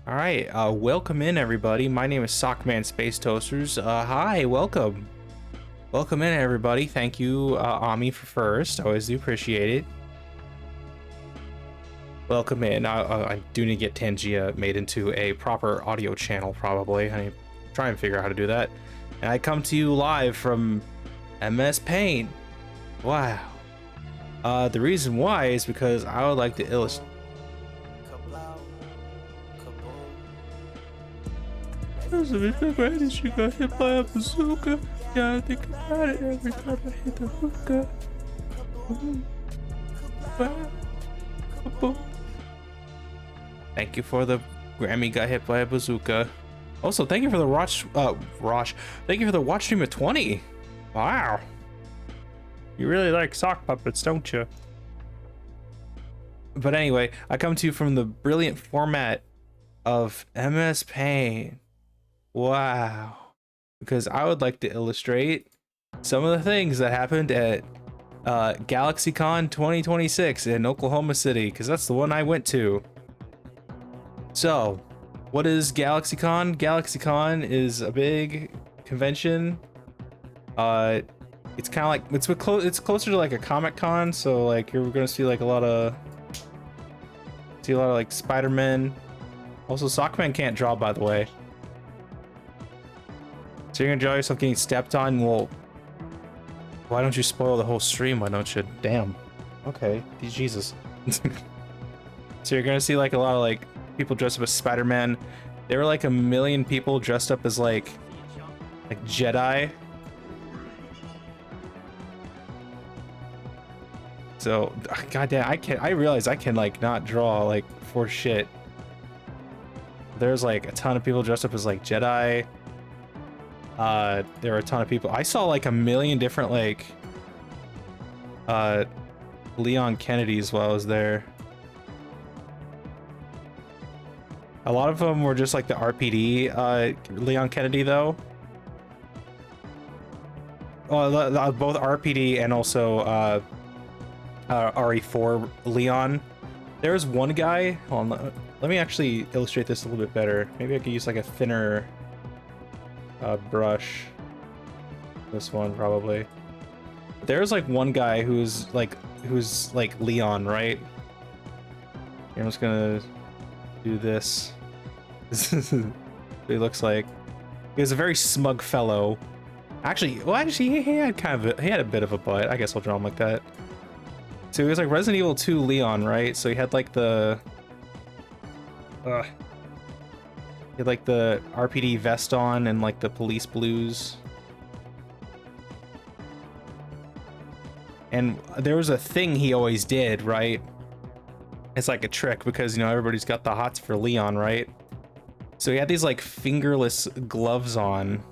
All right, welcome in everybody. My name is Sockman Space Toasters. Hi, welcome. Welcome in everybody. Thank you, Ami, for first. I always do appreciate it. Welcome in. I do need to get Tangia made into a proper audio channel, probably. I need to try and figure out how to do that. And I come to you live from MS Paint. Wow. The reason why is because I would like to illustrate. She got hit by a bazooka. Yeah, I think about it every time I hit the hookah. Thank you for the Grammy got hit by a bazooka. Also, thank you for the thank you for the watch stream of 20. Wow. You really like sock puppets, don't you? But anyway, I come to you from the brilliant format of MS Paint. Wow. Because I would like to illustrate some of the things that happened at Galaxycon 2026 in Oklahoma City, because that's the one I went to. So, what is Galaxycon? Galaxycon is a big convention. It's kind of like it's closer to like a Comic-Con, so like you're gonna see like a lot of like Spider-Man. Also, Sockman can't draw, by the way. So you're gonna draw yourself getting stepped on? Well, why don't you spoil the whole stream? Why don't you? Damn. Okay, Jesus. So you're gonna see like a lot of like people dressed up as Spider-Man. There were like a million people dressed up as like Jedi. So, goddamn, I realize I can like not draw like for shit. There's like a ton of people dressed up as like Jedi. There were a ton of people. I saw like a million different like Leon Kennedys while I was there. A lot of them were just like the RPD Leon Kennedy though. Both RPD and also RE4 Leon. There's one guy. Hold on, let me actually illustrate this a little bit better. Maybe I could use like a thinner brush. This one probably. There's like one guy who's like Leon, right? I'm just gonna do this. This is what he looks like. He was a very smug fellow. Actually, he had a bit of a butt. I guess I'll draw him like that. So he was like Resident Evil 2 Leon, right? So he had like the RPD vest on and like the police blues. And there was a thing he always did, right? It's like a trick because, you know, everybody's got the hots for Leon, right? So he had these like fingerless gloves on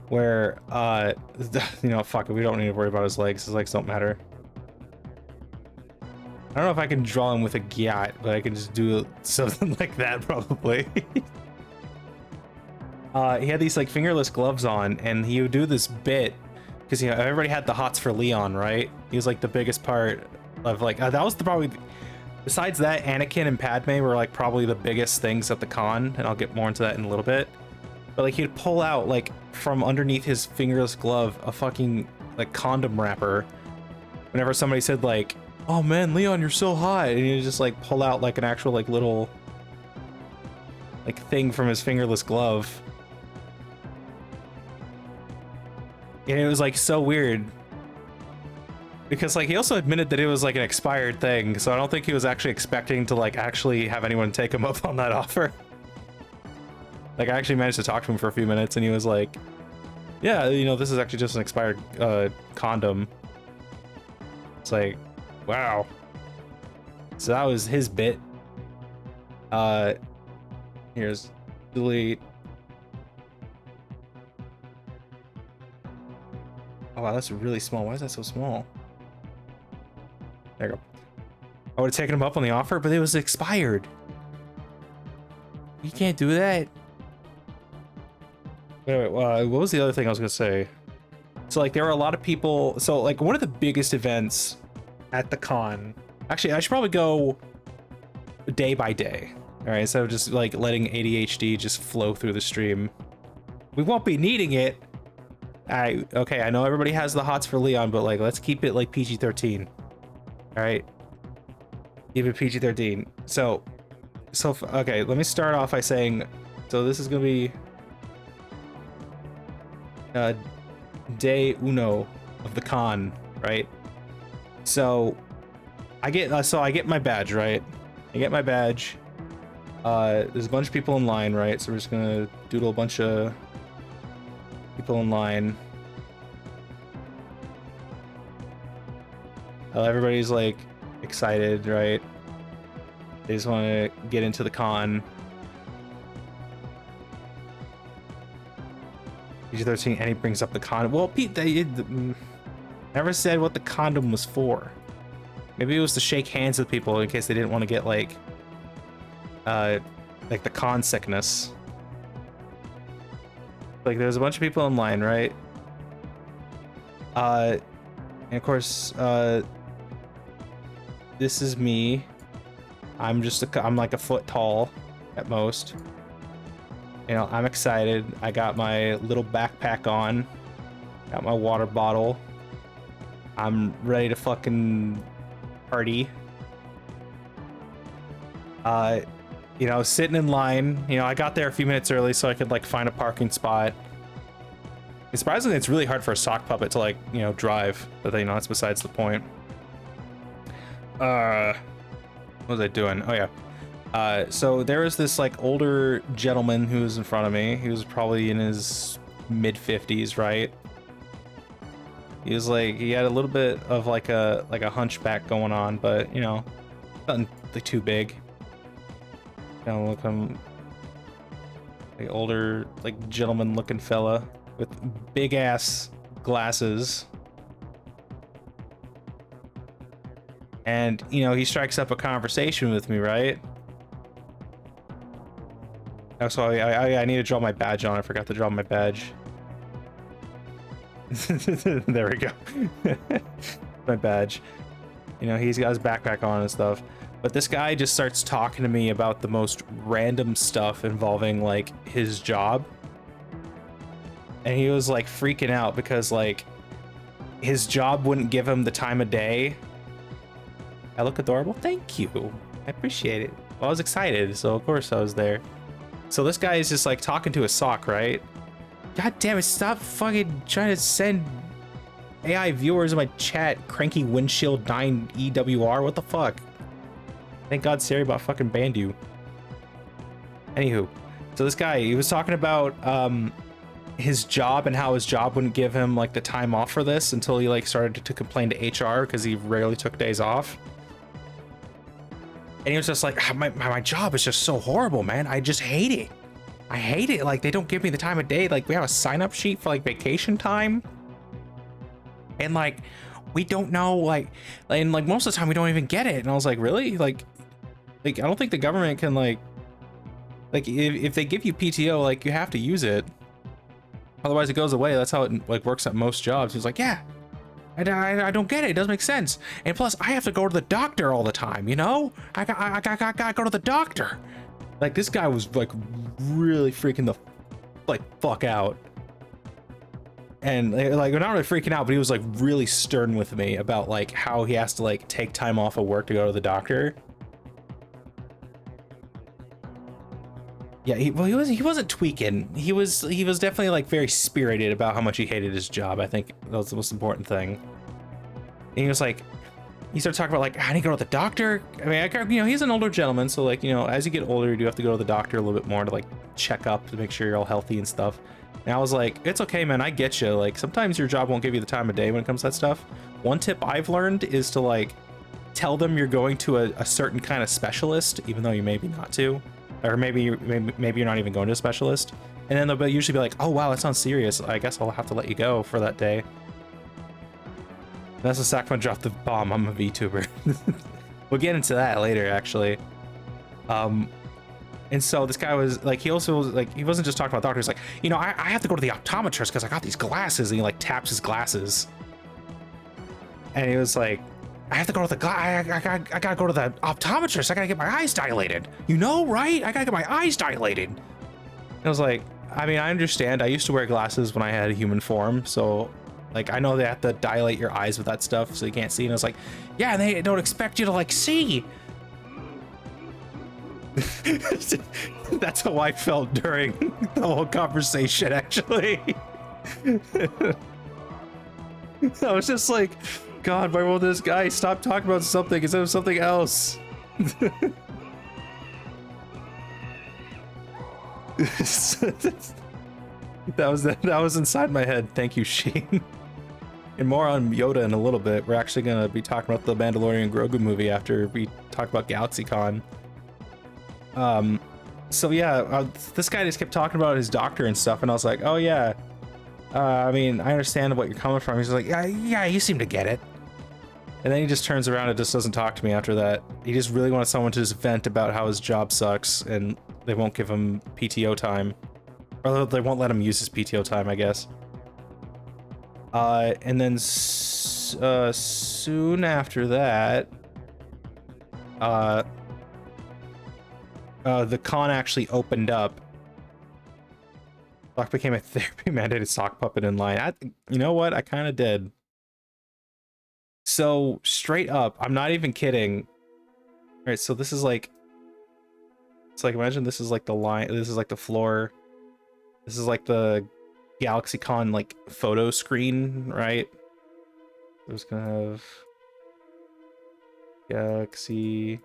where, you know, fuck it, we don't need to worry about his legs. His legs don't matter. I don't know if I can draw him with a gyat, but I can just do something like that probably. He had these like fingerless gloves on, and he would do this bit because, you know, everybody had the hots for Leon, right? He was like the biggest part of like that was probably, besides that, Anakin and Padme were like probably the biggest things at the con, and I'll get more into that in a little bit. But like he'd pull out like from underneath his fingerless glove a fucking like condom wrapper whenever somebody said like, "Oh man, Leon, you're so hot," and you just like pull out like an actual like little like thing from his fingerless glove. And it was like so weird because like he also admitted that it was like an expired thing, so I don't think he was actually expecting to like actually have anyone take him up on that offer. Like I actually managed to talk to him for a few minutes, and he was like, "Yeah, you know, this is actually just an expired condom." It's like, wow. So that was his bit. Here's delete. Oh wow, that's really small. Why is that so small? There you go. I would have taken him up on the offer, but it was expired. You can't do that. Wait, what was the other thing I was gonna say? So like there were a lot of people. So like one of the biggest events at the con. Actually, I should probably go day by day. All right, so just like letting ADHD just flow through the stream. We won't be needing it. Okay, I know everybody has the hots for Leon, but like, let's keep it like PG-13. All right, keep it PG-13. So okay, let me start off by saying, so this is gonna be day uno of the con, right? So I get my badge, right? I get my badge. There's a bunch of people in line, right? So we're just gonna doodle a bunch of people in line. Everybody's like excited, right? They just want to get into the con. PG-13, and he brings up the condom. Well, Pete, they never said what the condom was for. Maybe it was to shake hands with people in case they didn't want to get like the con sickness. Like there's a bunch of people in line, right? And of course, this is me. I'm like a foot tall at most. You know, I'm excited. I got my little backpack on. Got my water bottle. I'm ready to fucking party. You know, sitting in line. You know, I got there a few minutes early so I could like find a parking spot. And surprisingly, it's really hard for a sock puppet to like, you know, drive. But you know, that's besides the point. What was I doing? Oh yeah. So there was this like older gentleman who was in front of me. He was probably in his mid 50s, right? He was like, he had a little bit of like a hunchback going on, but you know, nothing like too big. You know, look, I'm like older, like gentleman looking fella with big ass glasses. And you know, he strikes up a conversation with me, right? Oh, so I need to draw my badge on. I forgot to draw my badge. There we go. My badge. You know, he's got his backpack on and stuff. But this guy just starts talking to me about the most random stuff involving like his job. And he was like freaking out because like his job wouldn't give him the time of day. I look adorable? Thank you. I appreciate it. Well, I was excited, so of course I was there. So this guy is just like talking to a sock, right? God damn it, stop fucking trying to send AI viewers in my chat cranky windshield 9 EWR. What the fuck? Thank God Siri about fucking banned you. Anywho, so this guy, he was talking about his job and how his job wouldn't give him like the time off for this until he like started to complain to HR because he rarely took days off. And he was just like, my job is just so horrible, man. I just hate it. I hate it. Like, they don't give me the time of day. Like, we have a sign-up sheet for, like, vacation time. And, like, we don't know, like, and, like, most of the time we don't even get it. And I was like, really? Like, I don't think the government can, like, if they give you PTO, like, you have to use it. Otherwise, it goes away. That's how it, like, works at most jobs. He was like, yeah. I don't get it. It doesn't make sense. And plus, I have to go to the doctor all the time, you know? I gotta go to the doctor. Like, this guy was, like, really freaking the, like, fuck out. And, like, not really freaking out, but he was, like, really stern with me about, like, how he has to, like, take time off of work to go to the doctor. Yeah, he wasn't tweaking. He was definitely like very spirited about how much he hated his job. I think that was the most important thing. And he was like, he started talking about like, I need to go to the doctor. I mean, you know, he's an older gentleman, so like, you know, as you get older, you do have to go to the doctor a little bit more to like check up to make sure you're all healthy and stuff. And I was like, it's okay, man. I get you. Like, sometimes your job won't give you the time of day when it comes to that stuff. One tip I've learned is to like tell them you're going to a certain kind of specialist, even though you maybe not to. Or maybe you're not even going to a specialist, and then they'll usually be like, "Oh wow, that sounds serious. I guess I'll have to let you go for that day." And that's a Sockman dropped the bomb. I'm a VTuber. We'll get into that later, actually. And so this guy was like, he also was like, he wasn't just talking about doctors. Like, you know, I have to go to the optometrist because I got these glasses, and he like taps his glasses, and he was like, I have to go to the I gotta go to the optometrist. I gotta get my eyes dilated. You know, right? I gotta get my eyes dilated. And I was like, I mean, I understand. I used to wear glasses when I had a human form, so like I know they have to dilate your eyes with that stuff so you can't see. And I was like, yeah, they don't expect you to like see. That's how I felt during the whole conversation, actually. I was just like, God, why won't this guy stop talking about something instead of something else? that was inside my head. Thank you, Sheen. And more on Yoda in a little bit. We're actually gonna be talking about the Mandalorian Grogu movie after we talk about Galaxycon. So yeah, this guy just kept talking about his doctor and stuff, and I was like, oh yeah. I mean, I understand what you're coming from. He's like, yeah, you seem to get it. And then he just turns around and just doesn't talk to me after that. He just really wants someone to just vent about how his job sucks, and they won't give him PTO time. Or they won't let him use his PTO time, I guess. And then soon after that, the con actually opened up. Doc became a therapy mandated sock puppet in line. You know what? I kind of did. So straight up, I'm not even kidding. All right, so this is like, it's like, imagine this is like the line. This is like the floor. This is like the Galaxycon like photo screen, right? I was gonna have Galaxy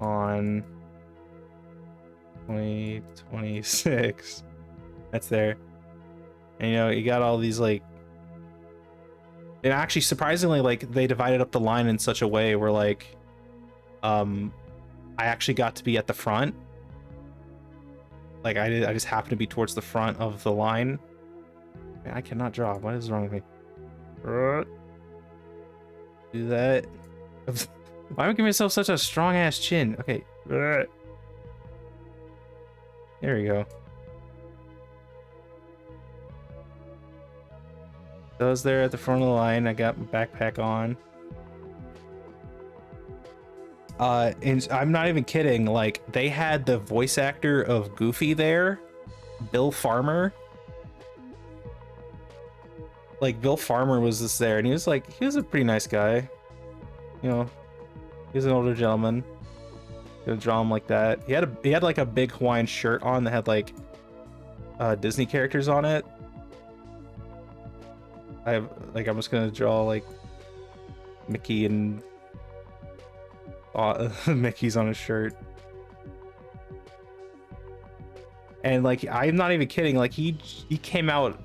on 2026. That's there. And you know, you got all these like, and actually surprisingly, like they divided up the line in such a way where like I actually got to be at the front. Like I just happened to be towards the front of the line. Man, I cannot draw. What is wrong with me? Do that. Why am I giving myself such a strong ass chin? Okay. There we go. So I was there at the front of the line. I got my backpack on. And I'm not even kidding. Like, they had the voice actor of Goofy there, Bill Farmer. Like, Bill Farmer was just there, and he was a pretty nice guy. You know, he was an older gentleman. Gonna draw him like that. He had like a big Hawaiian shirt on that had like Disney characters on it. I'm just gonna draw like Mickey and Mickey's on his shirt. And like, I'm not even kidding, like he came out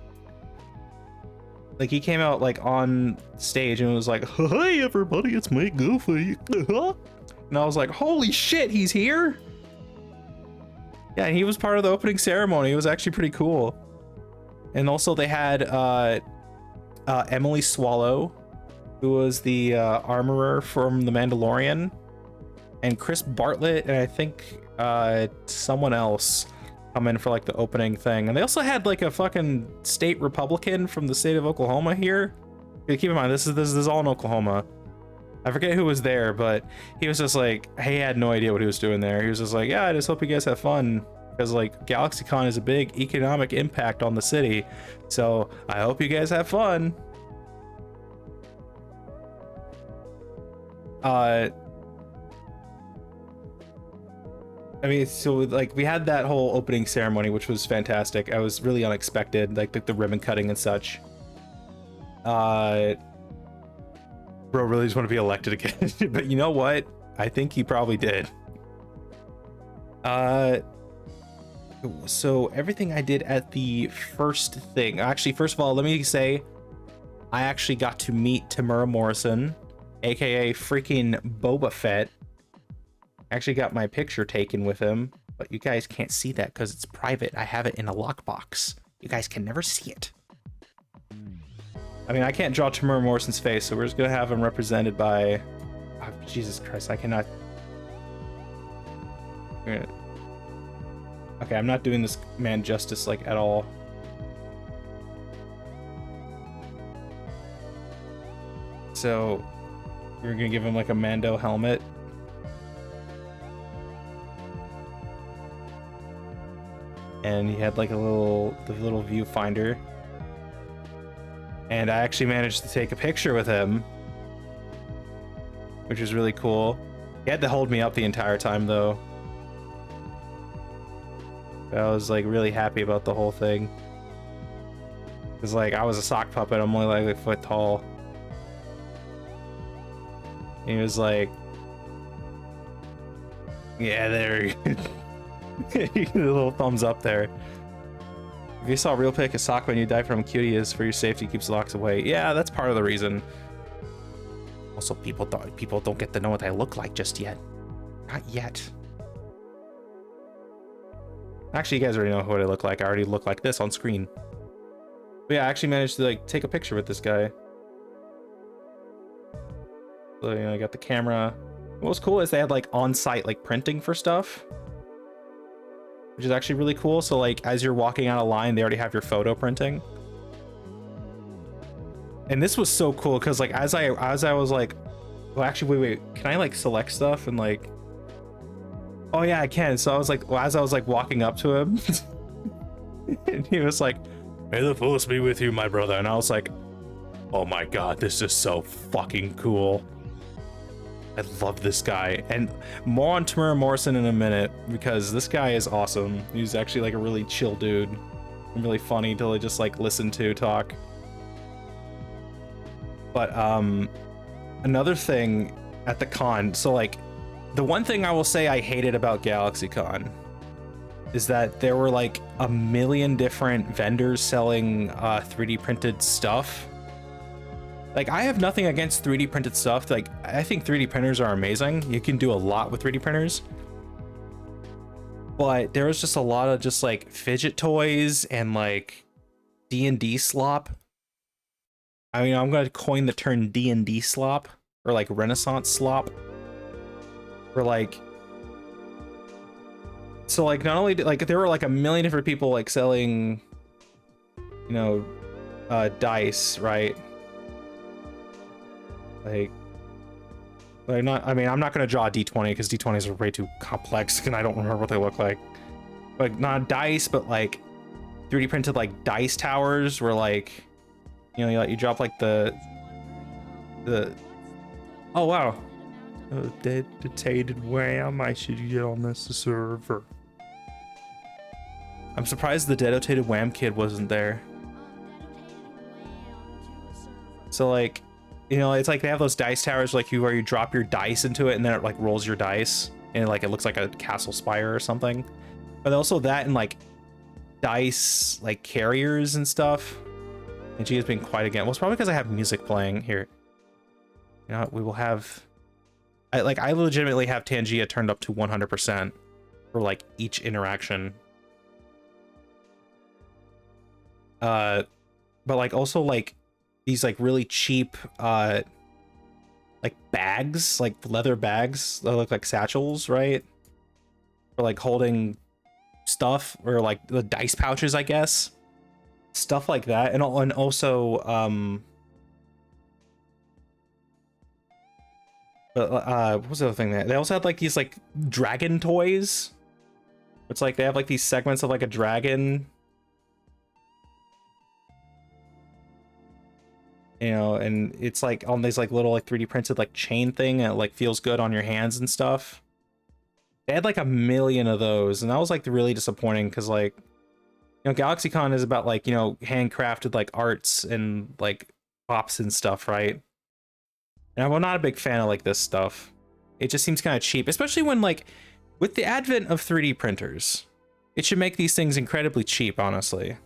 like on stage and was like, "Hey everybody, it's me, Goofy." And I was like, holy shit, he's here? Yeah, and he was part of the opening ceremony. It was actually pretty cool. And also they had Emily Swallow, who was the armorer from The Mandalorian, and Chris Bartlett, and I think someone else come in for like the opening thing. And they also had like a fucking state Republican from the state of Oklahoma here. Keep in mind, this is all in Oklahoma. I forget who was there, but he was just like, he had no idea what he was doing there. He was just like, yeah, I just hope you guys have fun, because like Galaxycon is a big economic impact on the city, so I hope you guys have fun. I mean, so like we had that whole opening ceremony, which was fantastic. I was really unexpected, like the ribbon cutting and such. Bro really just want to be elected again. But you know what? I think he probably did. So everything I did at the first thing, actually, first of all, let me say, I actually got to meet Tamura Morrison, aka freaking Boba Fett. Actually got my picture taken with him, but you guys can't see that because it's private. I have it in a lockbox. You guys can never see it. I mean, I can't draw Tamura Morrison's face, so we're just gonna have him represented by... Oh, Jesus Christ, I cannot... Okay, I'm not doing this man justice, like, at all. So we're gonna give him like a Mando helmet. And he had like the little viewfinder. And I actually managed to take a picture with him, which was really cool. He had to hold me up the entire time though. But I was like really happy about the whole thing. Cause like I was a sock puppet, I'm only like a foot tall. And he was like, yeah, there. The little thumbs up there. If you saw a real pic of Sockman, you die from cutie is for your safety, keeps locks away. Yeah, that's part of the reason. Also, people don't get to know what I look like just yet. Not yet. Actually, you guys already know what I look like. I already look like this on screen. But yeah, I actually managed to like take a picture with this guy. So, you know, I got the camera. What was cool is they had like on-site like printing for stuff, which is actually really cool. So like as you're walking out of line, they already have your photo printing. And this was so cool because like as I was like, well, actually wait, can I like select stuff and like, oh yeah, I can. So I was like, well, as I was like walking up to him and he was like, may the force be with you, my brother. And I was like, oh my god, this is so fucking cool. I love this guy. And more on Tamura Morrison in a minute, because this guy is awesome. He's actually like a really chill dude and really funny to just like listen to talk. But another thing at the con, so like the one thing I will say I hated about Galaxycon is that there were like a million different vendors selling 3D printed stuff. Like, I have nothing against 3D printed stuff. Like, I think 3D printers are amazing. You can do a lot with 3D printers. But there was just a lot of just like fidget toys and like D&D slop. I mean, I'm gonna coin the term D&D slop, or like Renaissance slop. Or like, so like not only did, like there were like a million different people like selling, you know, dice, right? Like not, I mean, I'm not gonna draw a D20 because D20s are way too complex and I don't remember what they look like. Like not dice, but like 3D printed like dice towers where like, you know, you drop like the oh wow, dedicated wham, I should get on this server. I'm surprised the dedicated wham kid wasn't there. So like, you know, it's like they have those dice towers like where you drop your dice into it and then it like rolls your dice and like it looks like a castle spire or something. But also that and like dice like carriers and stuff. And she has been quiet again. Well, it's probably because I have music playing here. You know, we will have, I legitimately have Tangia turned up to 100% for like each interaction. But like also like these like really cheap like bags, like leather bags that look like satchels, right? For like holding stuff, or like the dice pouches, I guess. Stuff like that. And also what was the other thing there? They also had like these like dragon toys. It's like they have like these segments of like a dragon, you know, and it's like on these like little like 3D printed like chain thing, and it like feels good on your hands and stuff. They had like a million of those, and that was like really disappointing because like, you know, Galaxycon is about like, you know, handcrafted like arts and like pops and stuff, right? And I'm not a big fan of like this stuff. It just seems kind of cheap, especially when like with the advent of 3D printers, it should make these things incredibly cheap, honestly.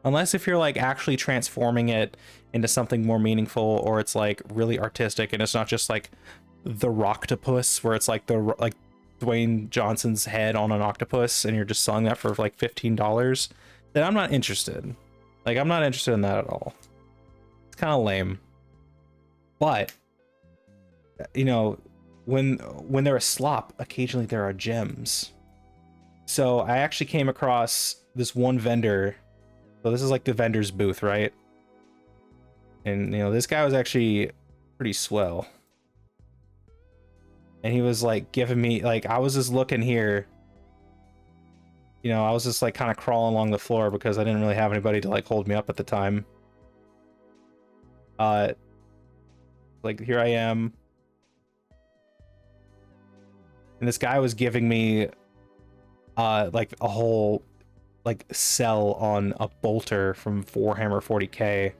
Unless if you're like actually transforming it into something more meaningful, or it's like really artistic and it's not just like the Rocktopus where it's like the like Dwayne Johnson's head on an octopus and you're just selling that for like $15, then I'm not interested. Like, I'm not interested in that at all. It's kind of lame. But, you know, when there is slop, occasionally there are gems. So I actually came across this one vendor. So this is like the vendor's booth, right? And, you know, this guy was actually pretty swell. And he was like giving me, like, I was just looking here. You know, I was just like kind of crawling along the floor because I didn't really have anybody to like hold me up at the time. Like here I am. And this guy was giving me like a whole like sell on a bolter from Warhammer 40k.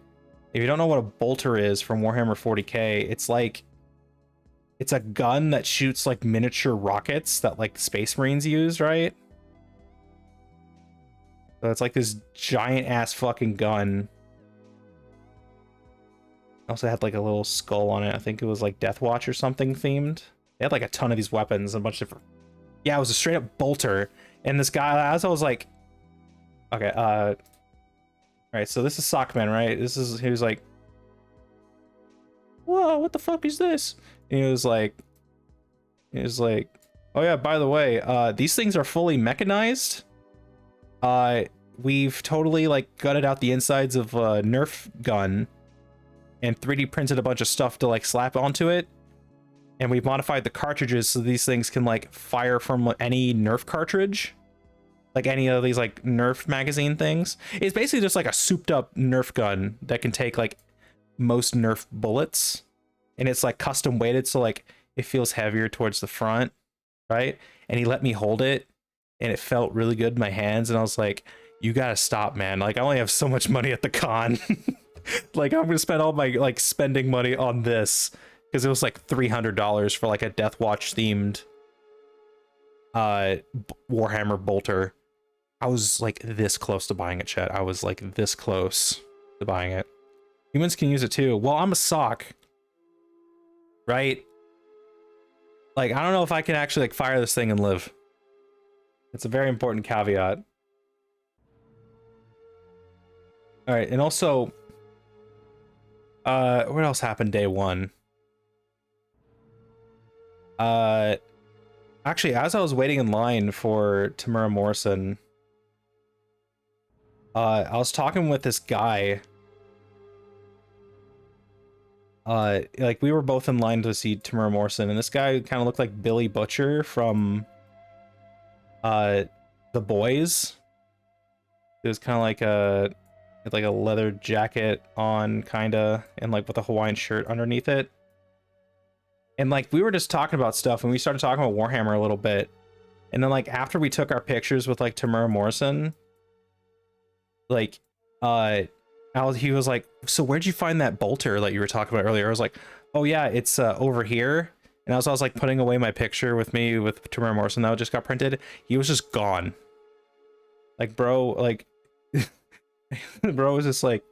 If you don't know what a bolter is from Warhammer 40k, it's like, it's a gun that shoots like miniature rockets that like Space Marines use, right? So it's like this giant ass fucking gun. Also had like a little skull on it. I think it was like Death Watch or something themed. They had like a ton of these weapons and a bunch of different... Yeah, it was a straight up bolter. And this guy, as I was like, okay, all right, so this is Sockman, right? This is, he was like, whoa, what the fuck is this? And he was like, oh yeah, by the way, these things are fully mechanized. We've totally like gutted out the insides of a Nerf gun and 3D printed a bunch of stuff to like slap onto it. And we've modified the cartridges so these things can like fire from any Nerf cartridge. Like any of these like Nerf magazine things. It's basically just like a souped up Nerf gun that can take like most Nerf bullets. And it's like custom weighted, so like it feels heavier towards the front, right? And he let me hold it and it felt really good in my hands. And I was like, you gotta stop, man. Like I only have so much money at the con. Like I'm gonna spend all my like spending money on this. Because it was like $300 for like a Death Watch themed Warhammer bolter. I was like this close to buying it, chat. I was like this close to buying it. Humans can use it too. Well, I'm a sock, right? Like I don't know if I can actually like fire this thing and live. It's a very important caveat. All right, and also, what else happened day one? Actually, as I was waiting in line for Tamura Morrison, I was talking with this guy. Like we were both in line to see Tamura Morrison, and this guy kind of looked like Billy Butcher from The Boys. It was kind of like a leather jacket on, kinda, and like with a Hawaiian shirt underneath it. And like we were just talking about stuff, and we started talking about Warhammer a little bit. And then like after we took our pictures with like Tamura Morrison, like he was like, so where'd you find that bolter that you were talking about earlier? I was like, oh yeah, it's over here. And as I was like putting away my picture with me with Tamura Morrison that just got printed, he was just gone. Like bro, like bro was just like,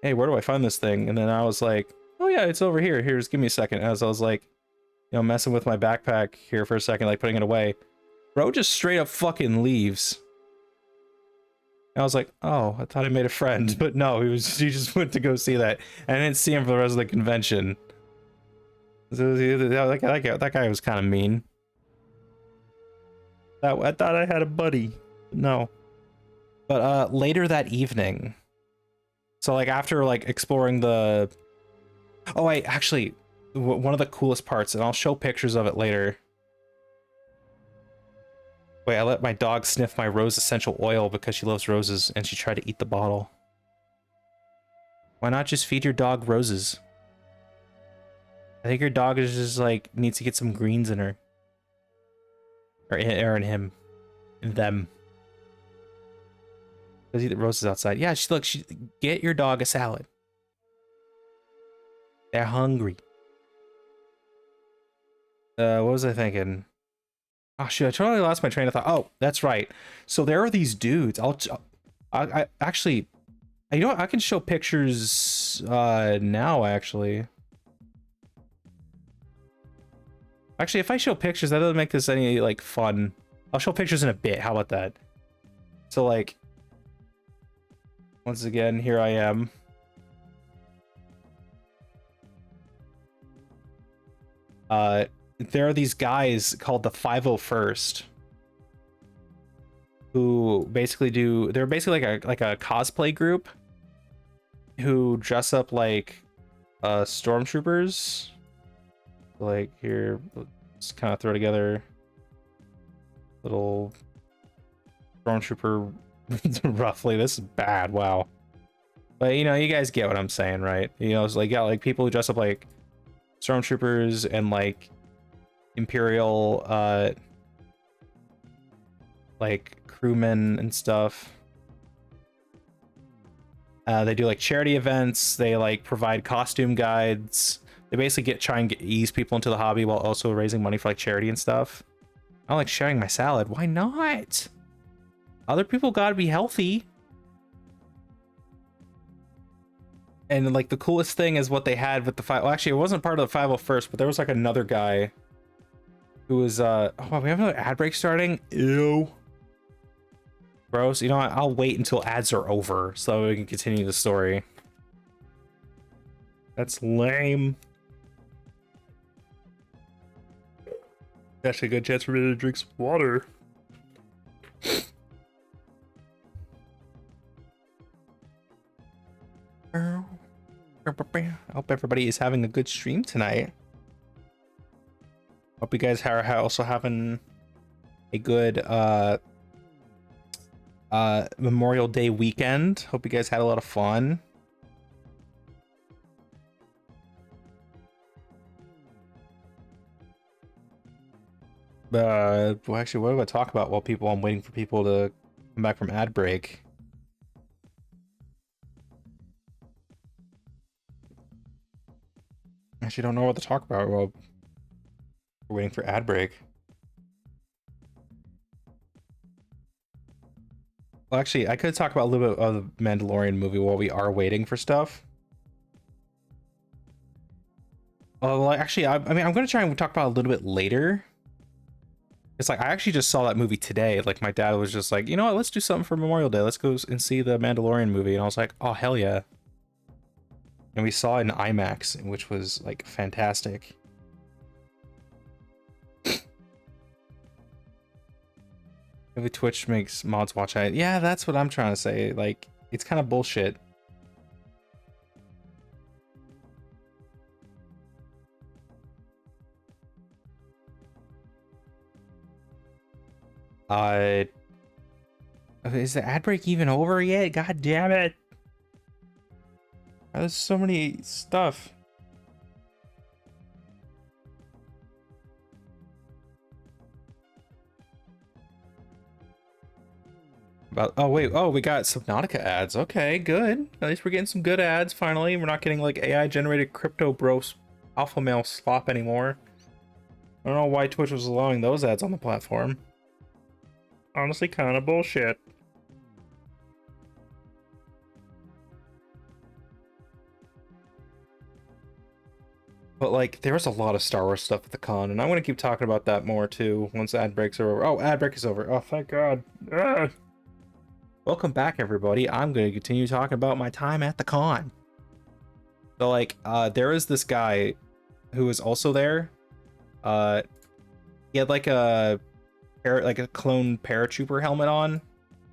hey, where do I find this thing? And then I was like, oh yeah, it's over here. Here, just give me a second. As I was like, you know, messing with my backpack here for a second, like putting it away, bro just straight up fucking leaves. And I was like, oh, I thought I made a friend, but no, he just went to go see that, and I didn't see him for the rest of the convention. So that guy was kind of mean. I thought I had a buddy, but no. But later that evening, so like after like exploring the... Oh, wait, actually, one of the coolest parts, and I'll show pictures of it later. Wait, I let my dog sniff my rose essential oil because she loves roses, and she tried to eat the bottle. Why not just feed your dog roses? I think your dog is just like, needs to get some greens in her. Or in him. In them. Let's eat the roses outside. Yeah, get your dog a salad. They're hungry. What was I thinking? Oh shit, I totally lost my train of thought. Oh, that's right. So there are these dudes. I actually, you know what? I can show pictures now, actually. Actually, if I show pictures, that doesn't make this any like fun. I'll show pictures in a bit. How about that? So like, once again, here I am. There are these guys called the 501st who basically they're basically like a cosplay group who dress up like stormtroopers. Like here, let's kind of throw together little stormtrooper. Roughly, this is bad. Wow. But you know, you guys get what I'm saying, right? You know, it's like, yeah, like people who dress up like stormtroopers and like imperial like crewmen and stuff. They do like charity events, they like provide costume guides. They basically try and ease people into the hobby while also raising money for like charity and stuff. I don't like sharing my salad. Why not? Other people gotta be healthy. And like the coolest thing is what they had with the well, actually it wasn't part of the 501st, but there was like another guy who was oh, we have another ad break starting. Ew. Gross. You know what? I'll wait until ads are over so we can continue the story. That's lame. Actually a good chance for me to drink some water. I hope everybody is having a good stream tonight. Hope you guys are also having a good Memorial Day weekend. Hope you guys had a lot of fun. Well, actually, what do I talk about while I'm waiting for people to come back from ad break? Actually, don't know what to talk about while we're waiting for ad break. Well, actually, I could talk about a little bit of the Mandalorian movie while we are waiting for stuff. Well, actually, I mean, I'm going to try and talk about it a little bit later. It's like, I actually just saw that movie today. Like, my dad was just like, you know what, let's do something for Memorial Day. Let's go and see the Mandalorian movie. And I was like, oh, hell yeah. And we saw it in IMAX, which was, like, fantastic. Maybe Twitch makes mods watch it. Yeah, that's what I'm trying to say. Like, it's kind of bullshit. Is the ad break even over yet? God damn it. There's so many stuff. Oh wait, oh, we got Subnautica ads. Okay, good. At least we're getting some good ads finally. We're not getting like AI generated crypto bros alpha male slop anymore. I don't know why Twitch was allowing those ads on the platform. Honestly, kind of bullshit. But like, there was a lot of Star Wars stuff at the con, and I want to keep talking about that more too once ad breaks are over. Oh, ad break is over. Oh, thank God. Ah. Welcome back, everybody. I'm going to continue talking about my time at the con. So like, there was this guy who was also there. He had like a clone paratrooper helmet on.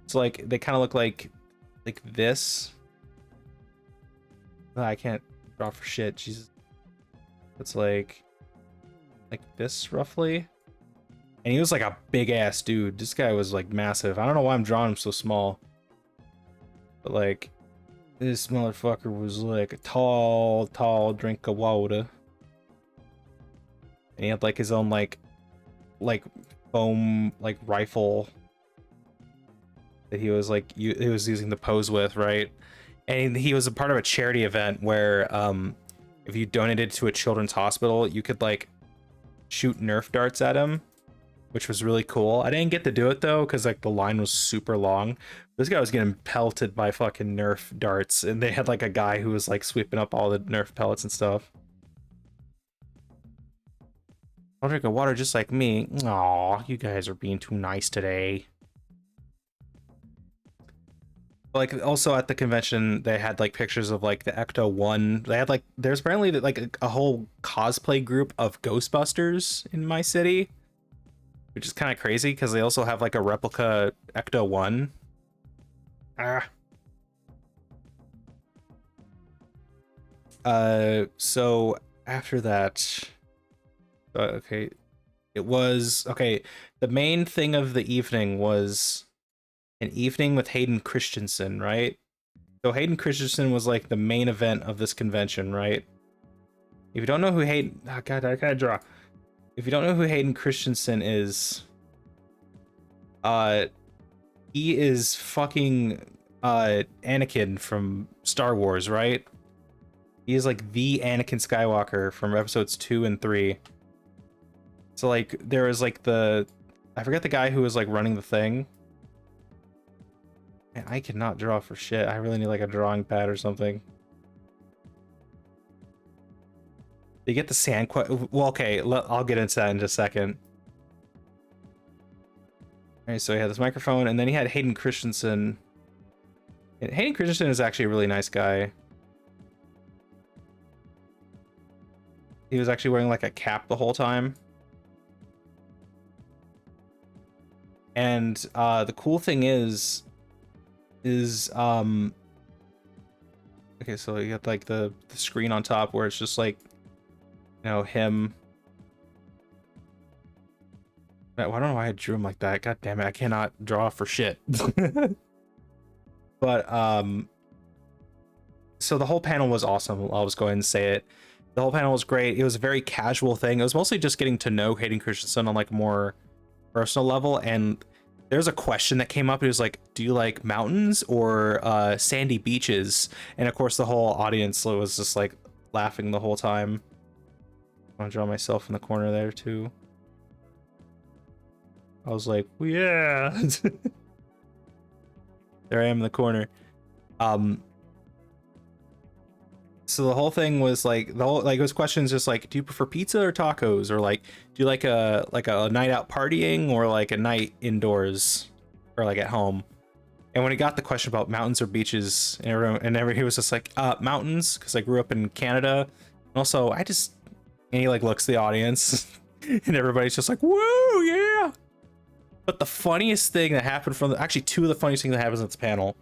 So like, they kind of look like this. I can't draw for shit. Jesus. It's like this roughly. And he was like a big ass dude. This guy was like massive. I don't know why I'm drawing him so small. But like, this motherfucker was like a tall drink of water. And he had like his own like foam like rifle that he was like he was using the pose with, right? And he was a part of a charity event where if you donated to a children's hospital, you could like shoot Nerf darts at him, which was really cool. I didn't get to do it though because like the line was super long. This guy was getting pelted by fucking Nerf darts, and they had like a guy who was like sweeping up all the Nerf pellets and stuff. I'll drink a water just like me. Aw, you guys are being too nice today. Like also at the convention they had like pictures of like the Ecto 1. They had like there's apparently like a whole cosplay group of Ghostbusters in my city, which is kind of crazy because they also have like a replica Ecto 1. So after that, okay, it was okay. The main thing of the evening was an evening with Hayden Christensen, right? So Hayden Christensen was like the main event of this convention, right? If you don't know who Hayden, oh god, I gotta draw. If you don't know who Hayden Christensen is, uh, he is fucking Anakin from Star Wars, right? He is like the Anakin Skywalker from episodes 2 and 3. So like there was like I forget the guy who was like running the thing. Man, I cannot draw for shit. I really need like a drawing pad or something. You get the sand well, okay, I'll get into that in just a second. Alright, so he had this microphone, and then he had Hayden Christensen. And Hayden Christensen is actually a really nice guy. He was actually wearing like a cap the whole time. And the cool thing is okay, so you got like the screen on top where it's just like, you know, him. I don't know why I drew him like that. God damn it, I cannot draw for shit. But so the whole panel was awesome. I'll just go ahead and say it. The whole panel was great. It was a very casual thing. It was mostly just getting to know Hayden Christensen on like a more personal level. And there's a question that came up. It was like, do you like mountains or sandy beaches? And of course the whole audience was just like laughing the whole time. I want to draw myself in the corner there too. I was like, well, yeah. There I am in the corner. So the whole thing was like it was questions just like, do you prefer pizza or tacos, or like, do you like a night out partying or like a night indoors or like at home? And when he got the question about mountains or beaches, and he was just like, mountains, because I grew up in Canada, and also and he like looks at the audience and everybody's just like, woo, yeah. But the funniest thing that happened actually two of the funniest things that happens at this panel.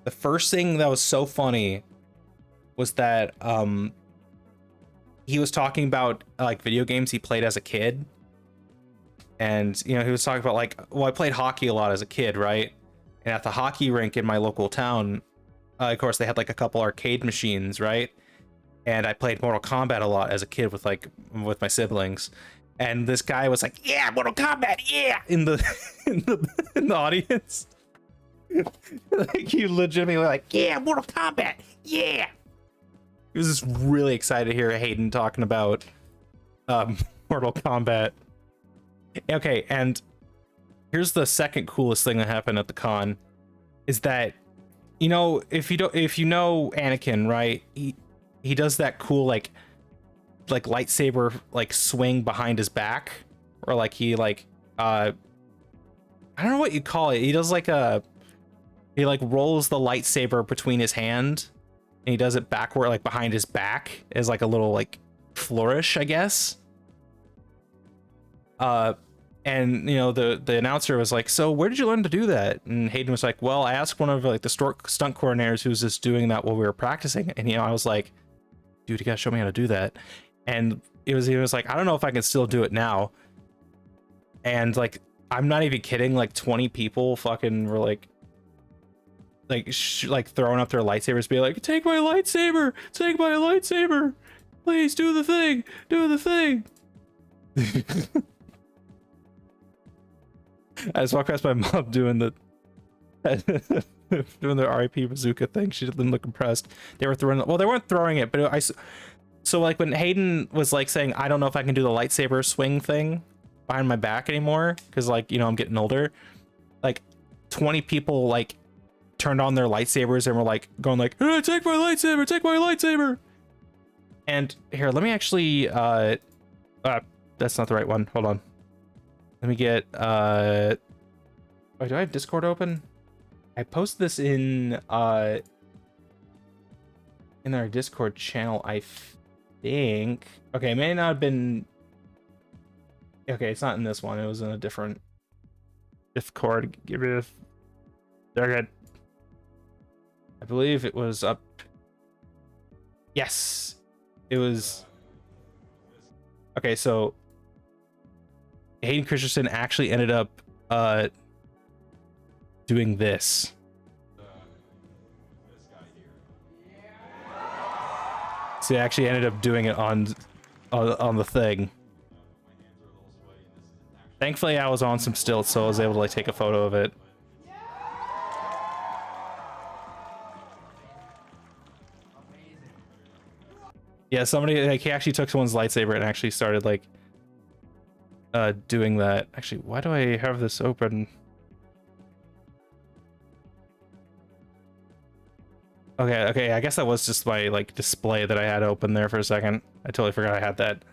The first thing that was so funny was that he was talking about like video games he played as a kid. And, you know, he was talking about like, well, I played hockey a lot as a kid, right? And at the hockey rink in my local town, of course, they had like a couple arcade machines, right? And I played Mortal Kombat a lot as a kid with my siblings. And this guy was like, yeah, Mortal Kombat, yeah, in the in the audience. Like, he legitimately like, yeah, Mortal Kombat, yeah. He was just really excited to hear Hayden talking about Mortal Kombat. Okay, and here's the second coolest thing that happened at the con, is that, you know, if you know Anakin, right? He does that cool like lightsaber like swing behind his back, or like he like I don't know what you call it. He does like he like rolls the lightsaber between his hand, and he does it backward, like behind his back, as like a little like flourish, I guess. And you know, the announcer was like, so where did you learn to do that? And Hayden was like, well, I asked one of like the stunt coordinators who was just doing that while we were practicing. And, you know, I was like, dude, you gotta show me how to do that. And he was like, I don't know if I can still do it now. And like, I'm not even kidding, like 20 people fucking were like throwing up their lightsabers, be like, take my lightsaber, please do the thing, I just walked past my mom doing the RIP bazooka thing. She didn't look impressed. They were throwing, well, they weren't throwing it, but so like when Hayden was like saying, I don't know if I can do the lightsaber swing thing behind my back anymore, because like, you know, I'm getting older, like 20 people like turned on their lightsabers and were like going like, hey, take my lightsaber. And here, let me actually that's not the right one, hold on, let me get do I have Discord open? I posted this in our Discord channel, I think. Okay, it may not have been, okay, it's not in this one, it was in a different Discord. Give it a, okay, I believe it was up Yes, it was. Okay, so Hayden Christensen actually ended up doing this. So he actually ended up doing it on the thing. Thankfully, I was on some stilts, so I was able to like take a photo of it. Yeah, somebody like he actually took someone's lightsaber and actually started like doing that. Actually, why do I have this open? Okay, I guess that was just my like display that I had open there for a second. I totally forgot I had that.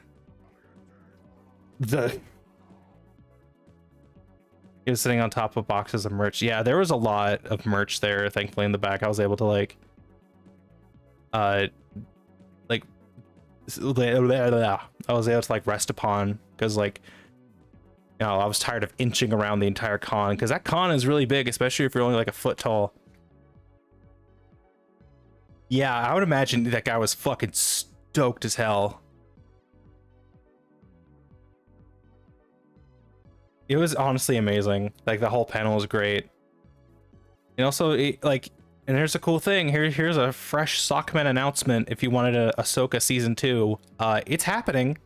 He was sitting on top of boxes of merch. Yeah, there was a lot of merch there, thankfully, in the back. I was able to like like I was able to like rest upon, because like, you know, I was tired of inching around the entire con, because that con is really big, especially if you're only like a foot tall. Yeah, I would imagine that guy was fucking stoked as hell. It was honestly amazing. Like the whole panel was great. And also like, and here's a cool thing. Here's a fresh Sockman announcement. If you wanted a Ahsoka season 2, it's happening.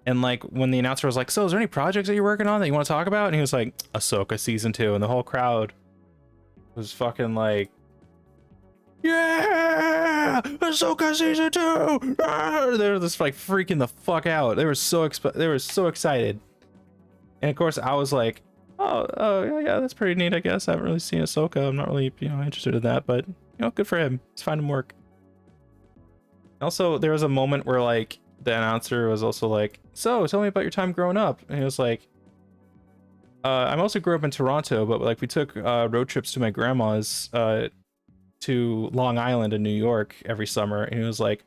And like when the announcer was like, "So, is there any projects that you're working on that you want to talk about?" And he was like, "Ahsoka season 2," and the whole crowd was fucking like, "Yeah, Ahsoka season 2!" Ah! They were just like freaking the fuck out. They were so excited. And of course, I was like, "Oh, yeah, that's pretty neat. I guess I haven't really seen Ahsoka. I'm not really, interested in that, but good for him. Let's find him work." Also, there was a moment where like the announcer was also like, "So, tell me about your time growing up." And he was like, "I mostly grew up in Toronto, but like we took road trips to my grandma's to Long Island and New York every summer." And he was like,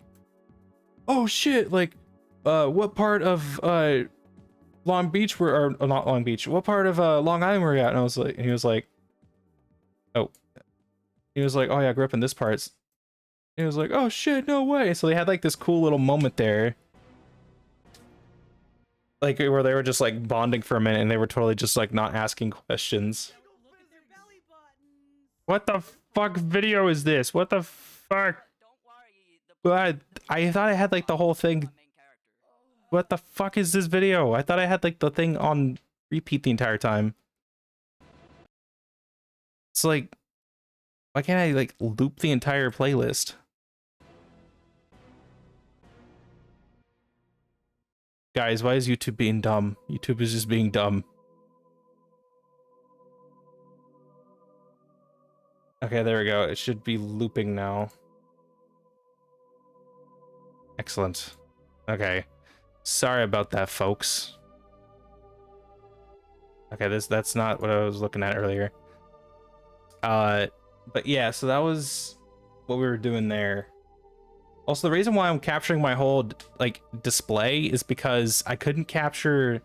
"Oh shit! Like, what part of Long Beach or not Long Beach? What part of Long Island were you at?" And I was like, and he was like, "Oh," he was like, "Oh yeah, I grew up in this part." He was like, "Oh shit, no way!" So they had like this cool little moment there, like where they were just like bonding for a minute, and they were totally just like not asking questions. What the fuck video is this? What the fuck? But I thought I had like the whole thing. What the fuck is this video? I thought I had like the thing on repeat the entire time. It's like, why can't I like loop the entire playlist? Guys, why is YouTube being dumb? YouTube is just being dumb. Okay, there we go. It should be looping now. Excellent. Okay. Sorry about that, folks. Okay, that's not what I was looking at earlier. But yeah, so that was what we were doing there. Also, the reason why I'm capturing my whole like display is because I couldn't capture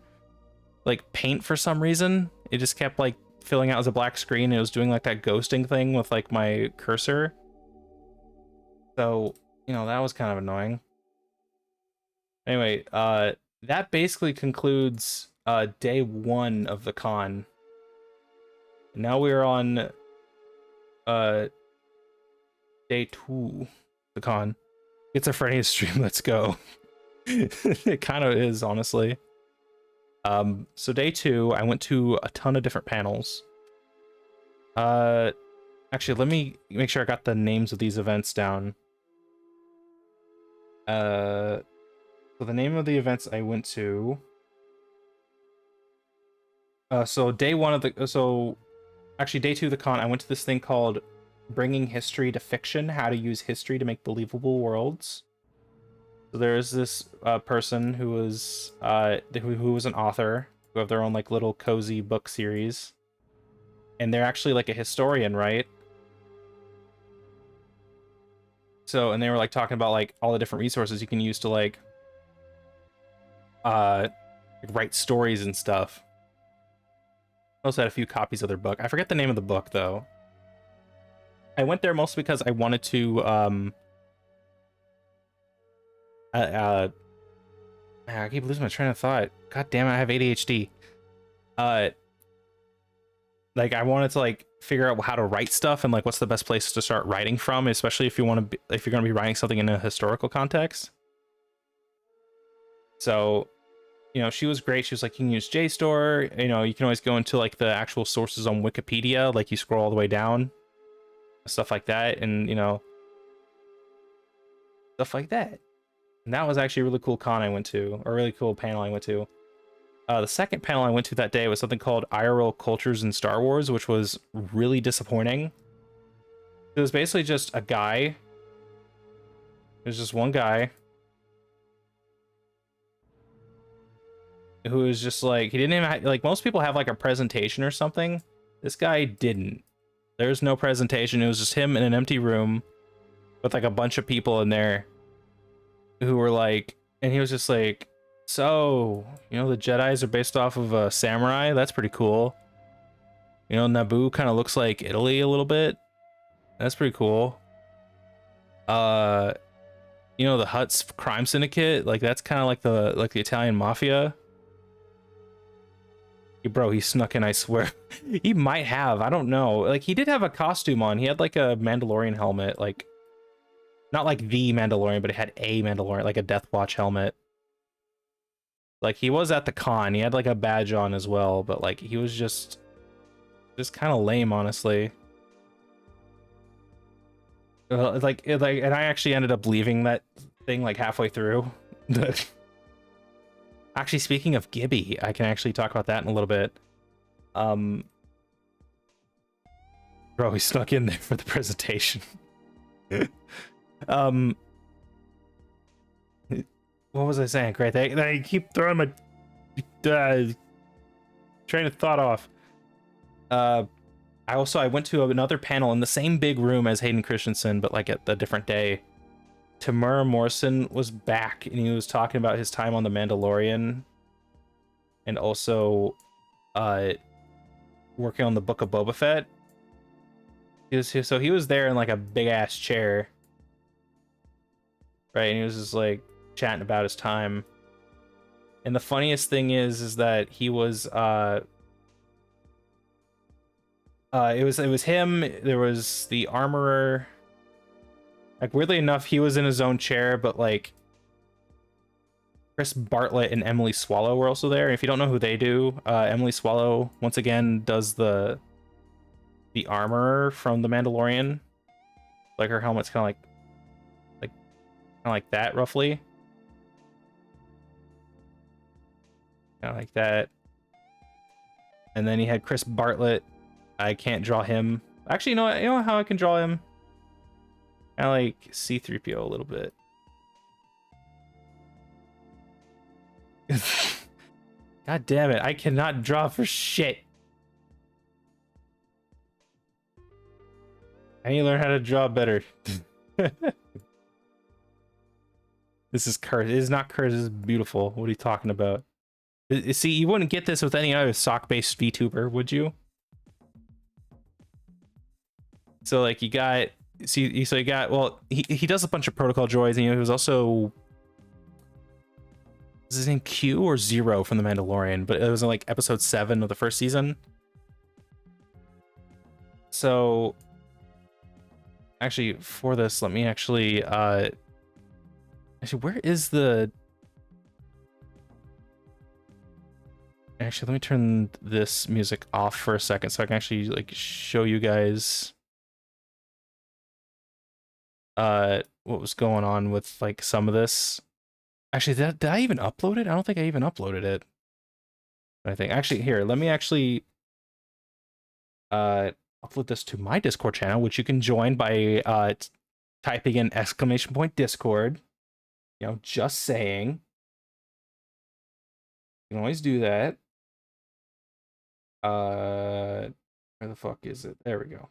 like paint for some reason. It just kept like filling out as a black screen. It was doing like that ghosting thing with like my cursor. So, that was kind of annoying. Anyway, that basically concludes day 1 of the con. Now we're on day 2 of the con. It's a Freddy's stream, let's go. It kind of is, honestly. So day 2, I went to a ton of different panels. Actually, let me make sure I got the names of these events down. So the name of the events I went to. So day 1 of the, actually day 2 of the con, I went to this thing called Bringing History to Fiction: How to Use History to Make Believable Worlds. So there's this person who was who was an author, who have their own like little cozy book series, and they're actually like a historian, right? So, and they were like talking about like all the different resources you can use to like write stories and stuff. I also had a few copies of their book. I forget the name of the book though. I went there mostly because I wanted to Man, I keep losing my train of thought. God damn it, I have ADHD. Uh, like I wanted to like figure out how to write stuff and like what's the best place to start writing from, especially if you want to if you're going to be writing something in a historical context. So, you know, she was great. She was like, you can use JSTOR. You know, you can always go into like the actual sources on Wikipedia. Like you scroll all the way down, stuff like that, and you know, stuff like that. And that was actually a really cool con I went to, or a really cool panel I went to. The second panel I went to that day was something called IRL Cultures in Star Wars, which was really disappointing. It was basically just a guy. There's just one guy who was just like, he didn't even have, like most people have like a presentation or something. This guy didn't. There's no presentation. It was just him in an empty room with like a bunch of people in there who were like, and he was just like, so, you know, the Jedis are based off of a samurai. That's pretty cool. You know, Naboo kind of looks like Italy a little bit. That's pretty cool. You know, the Hutt's crime syndicate, like that's kind of like the Italian mafia. Bro, he snuck in, I swear. He might have, I don't know. Like he did have a costume on. He had like a Mandalorian helmet, like not like the Mandalorian, but it had a Mandalorian, like a Death Watch helmet. Like he was at the con. He had like a badge on as well, but like he was just kind of lame, honestly. Like, and I actually ended up leaving that thing like halfway through. Actually, speaking of Gibby, I can actually talk about that in a little bit. Bro, he snuck in there for the presentation. What was I saying? Great, they keep throwing my train of thought off. I went to another panel in the same big room as Hayden Christensen, but like at a different day. Tamura Morrison was back, and he was talking about his time on The Mandalorian, and also working on the Book of Boba Fett. So he was there in like a big ass chair, right? And he was just like chatting about his time. And the funniest thing is that he was it was him. There was the armorer. Like weirdly enough, he was in his own chair, but like Chris Bartlett and Emily Swallow were also there. And if you don't know who they do, Emily Swallow once again does the armorer from The Mandalorian. Like her helmet's kind of like that roughly. Kind of like that. And then he had Chris Bartlett. I can't draw him. Actually, you know how I can draw him? I like C-3PO a little bit. God damn it, I cannot draw for shit. I need to learn how to draw better. This is cursed. It is not cursed, this is beautiful. What are you talking about? See, you wouldn't get this with any other sock-based VTuber, would you? So like you got, see, so you got, well, he does a bunch of protocol droids, and he was also, is his name Q or Zero from The Mandalorian? But it was in like episode 7 of the first season. So actually for this, let me actually where is the, actually let me turn this music off for a second so I can actually like show you guys what was going on with like some of this. Actually, did I even upload it? I don't think I even uploaded it. I think actually here, let me actually upload this to my Discord channel, which you can join by typing in !Discord. You know, just saying. You can always do that. Where the fuck is it? There we go.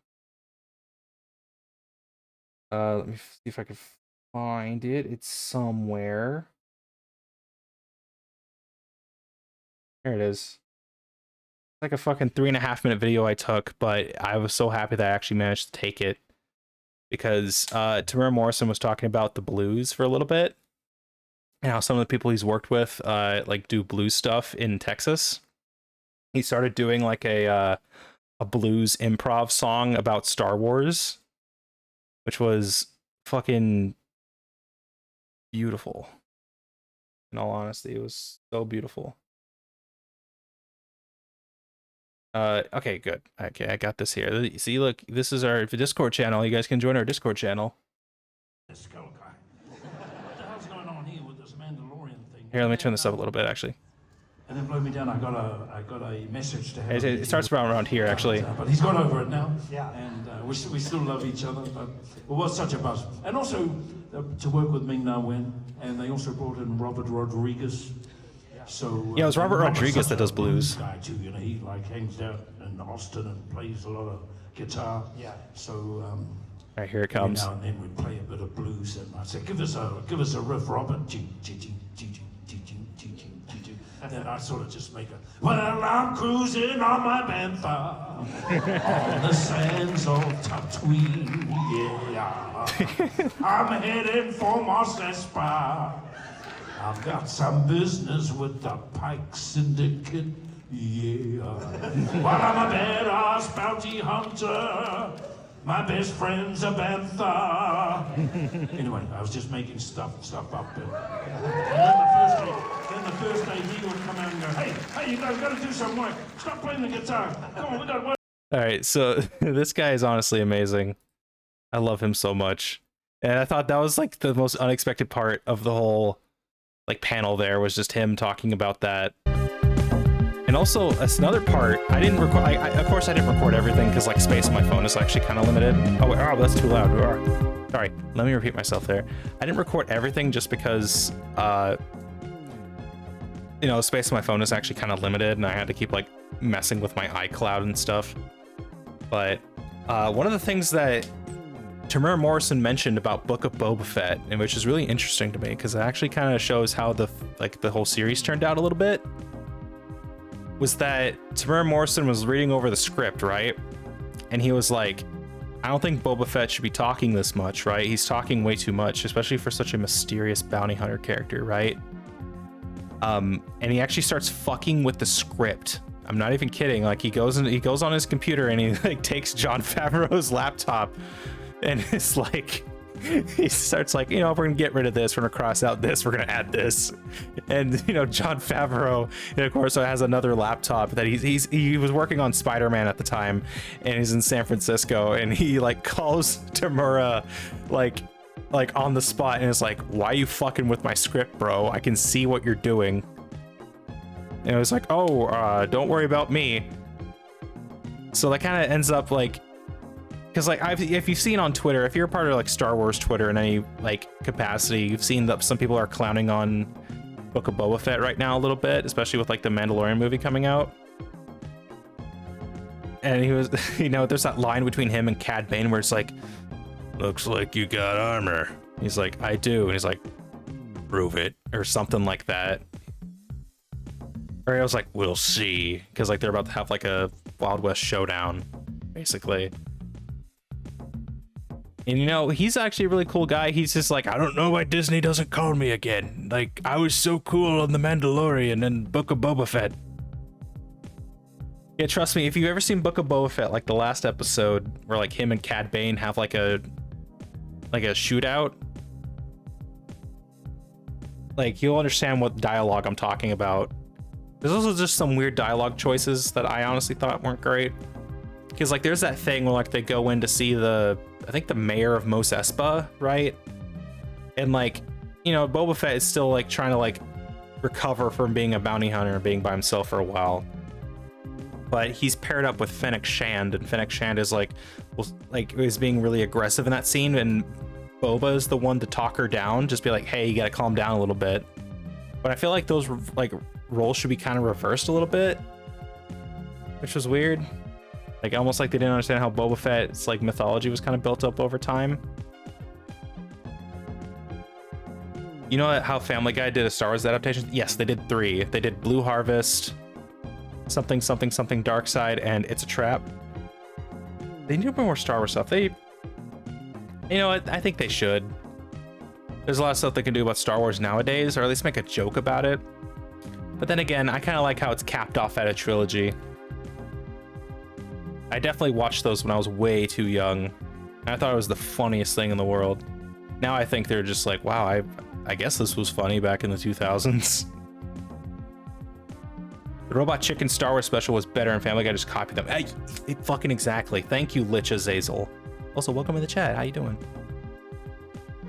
Let me see if I can find it. It's somewhere. Here it is. Like a fucking 3.5 minute video I took, but I was so happy that I actually managed to take it because Tamura Morrison was talking about the blues for a little bit, and how some of the people he's worked with like do blues stuff in Texas. He started doing like a blues improv song about Star Wars, which was fucking beautiful. In all honesty, it was so beautiful. Okay, good. Okay, I got this here. See, look, this is our Discord channel. You guys can join our Discord channel. Skull guy. What the hell's going on here with this Mandalorian thing? Here, let me turn this up a little bit, actually. And then blow me down. I got a message to him. It starts around here, actually. But he's got over it now. Yeah. And we still love each other. But it was such a buzz. And also to work with Ming Na Wen, and they also brought in Robert Rodriguez. So yeah, it was Robert Rodriguez that does blues. Guy too, you know, he like hangs out in Austin and plays a lot of guitar. Yeah. So. All right, here it comes. Now and then we'd play a bit of blues, and I'd say, "Give us a riff, Robert." And I sort of just make a. Well, I'm cruising on my Bantha on the sands of Tatooine. Yeah, I'm heading for Mos Espa. I've got some business with the Pike Syndicate. Yeah, while I'm a badass bounty hunter. My best friend's a bantha. Anyway, I was just making stuff up there. And then the first day he would come out and go, hey, you guys gotta do some work. Stop playing the guitar. Come on, we gotta work. All right, so this guy is honestly amazing. I love him so much. And I thought that was like the most unexpected part of the whole like panel there was just him talking about that. And also, that's another part, I didn't record, of course I didn't record everything because like space on my phone is actually kind of limited. Oh, that's too loud. Sorry, let me repeat myself there. I didn't record everything just because, you know, space on my phone is actually kind of limited and I had to keep like messing with my iCloud and stuff. But one of the things that Tamura Morrison mentioned about Book of Boba Fett, and which is really interesting to me because it actually kind of shows how the whole series turned out a little bit, was that Tamura Morrison was reading over the script, right? And he was like, I don't think Boba Fett should be talking this much, right? He's talking way too much, especially for such a mysterious bounty hunter character, right? And he actually starts fucking with the script. I'm not even kidding. Like he goes on his computer and he like takes Jon Favreau's laptop and it's like he starts like, you know, we're gonna get rid of this, we're gonna cross out this, we're gonna add this. And you know, Jon Favreau, and of course, has another laptop that he was working on Spider-Man at the time, and he's in San Francisco, and he like calls Tamura like on the spot and is like, why are you fucking with my script, bro? I can see what you're doing. And it was like, oh, don't worry about me. So that kind of ends up like, because like if you've seen on Twitter, if you're a part of like Star Wars Twitter in any like capacity, you've seen that some people are clowning on Book of Boba Fett right now a little bit, especially with like the Mandalorian movie coming out. And he was, you know, there's that line between him and Cad Bane where it's like, looks like you got armor. He's like, I do. And he's like, prove it, or something like that. Or I was like, we'll see, because like they're about to have like a Wild West showdown, basically. And you know, he's actually a really cool guy. He's just like, I don't know why Disney doesn't call me again. Like, I was so cool on The Mandalorian and Book of Boba Fett. Yeah, trust me, if you've ever seen Book of Boba Fett, like the last episode where like him and Cad Bane have like a shootout, like you'll understand what dialogue I'm talking about. There's also just some weird dialogue choices that I honestly thought weren't great. Because like there's that thing where like they go in to see I think the mayor of Mos Espa, right? And like, you know, Boba Fett is still like trying to like recover from being a bounty hunter and being by himself for a while. But he's paired up with Fennec Shand, and Fennec Shand is like, is being really aggressive in that scene, and Boba is the one to talk her down, just be like, hey, you gotta calm down a little bit. But I feel like those like roles should be kind of reversed a little bit, which was weird. Like almost like they didn't understand how Boba Fett's like mythology was kind of built up over time. You know how Family Guy did a Star Wars adaptation? Yes, they did 3. They did Blue Harvest, something something something Dark Side, and It's a Trap. They need more Star Wars stuff. They, you know what? I think they should. There's a lot of stuff they can do about Star Wars nowadays, or at least make a joke about it. But then again, I kind of like how it's capped off at a trilogy. I definitely watched those when I was way too young. And I thought it was the funniest thing in the world. Now I think they're just like, wow, I guess this was funny back in the 2000s. The Robot Chicken Star Wars special was better and Family Guy just copied them. Hey, fucking exactly. Thank you, Lich Azazel. Also, welcome in the chat. How you doing?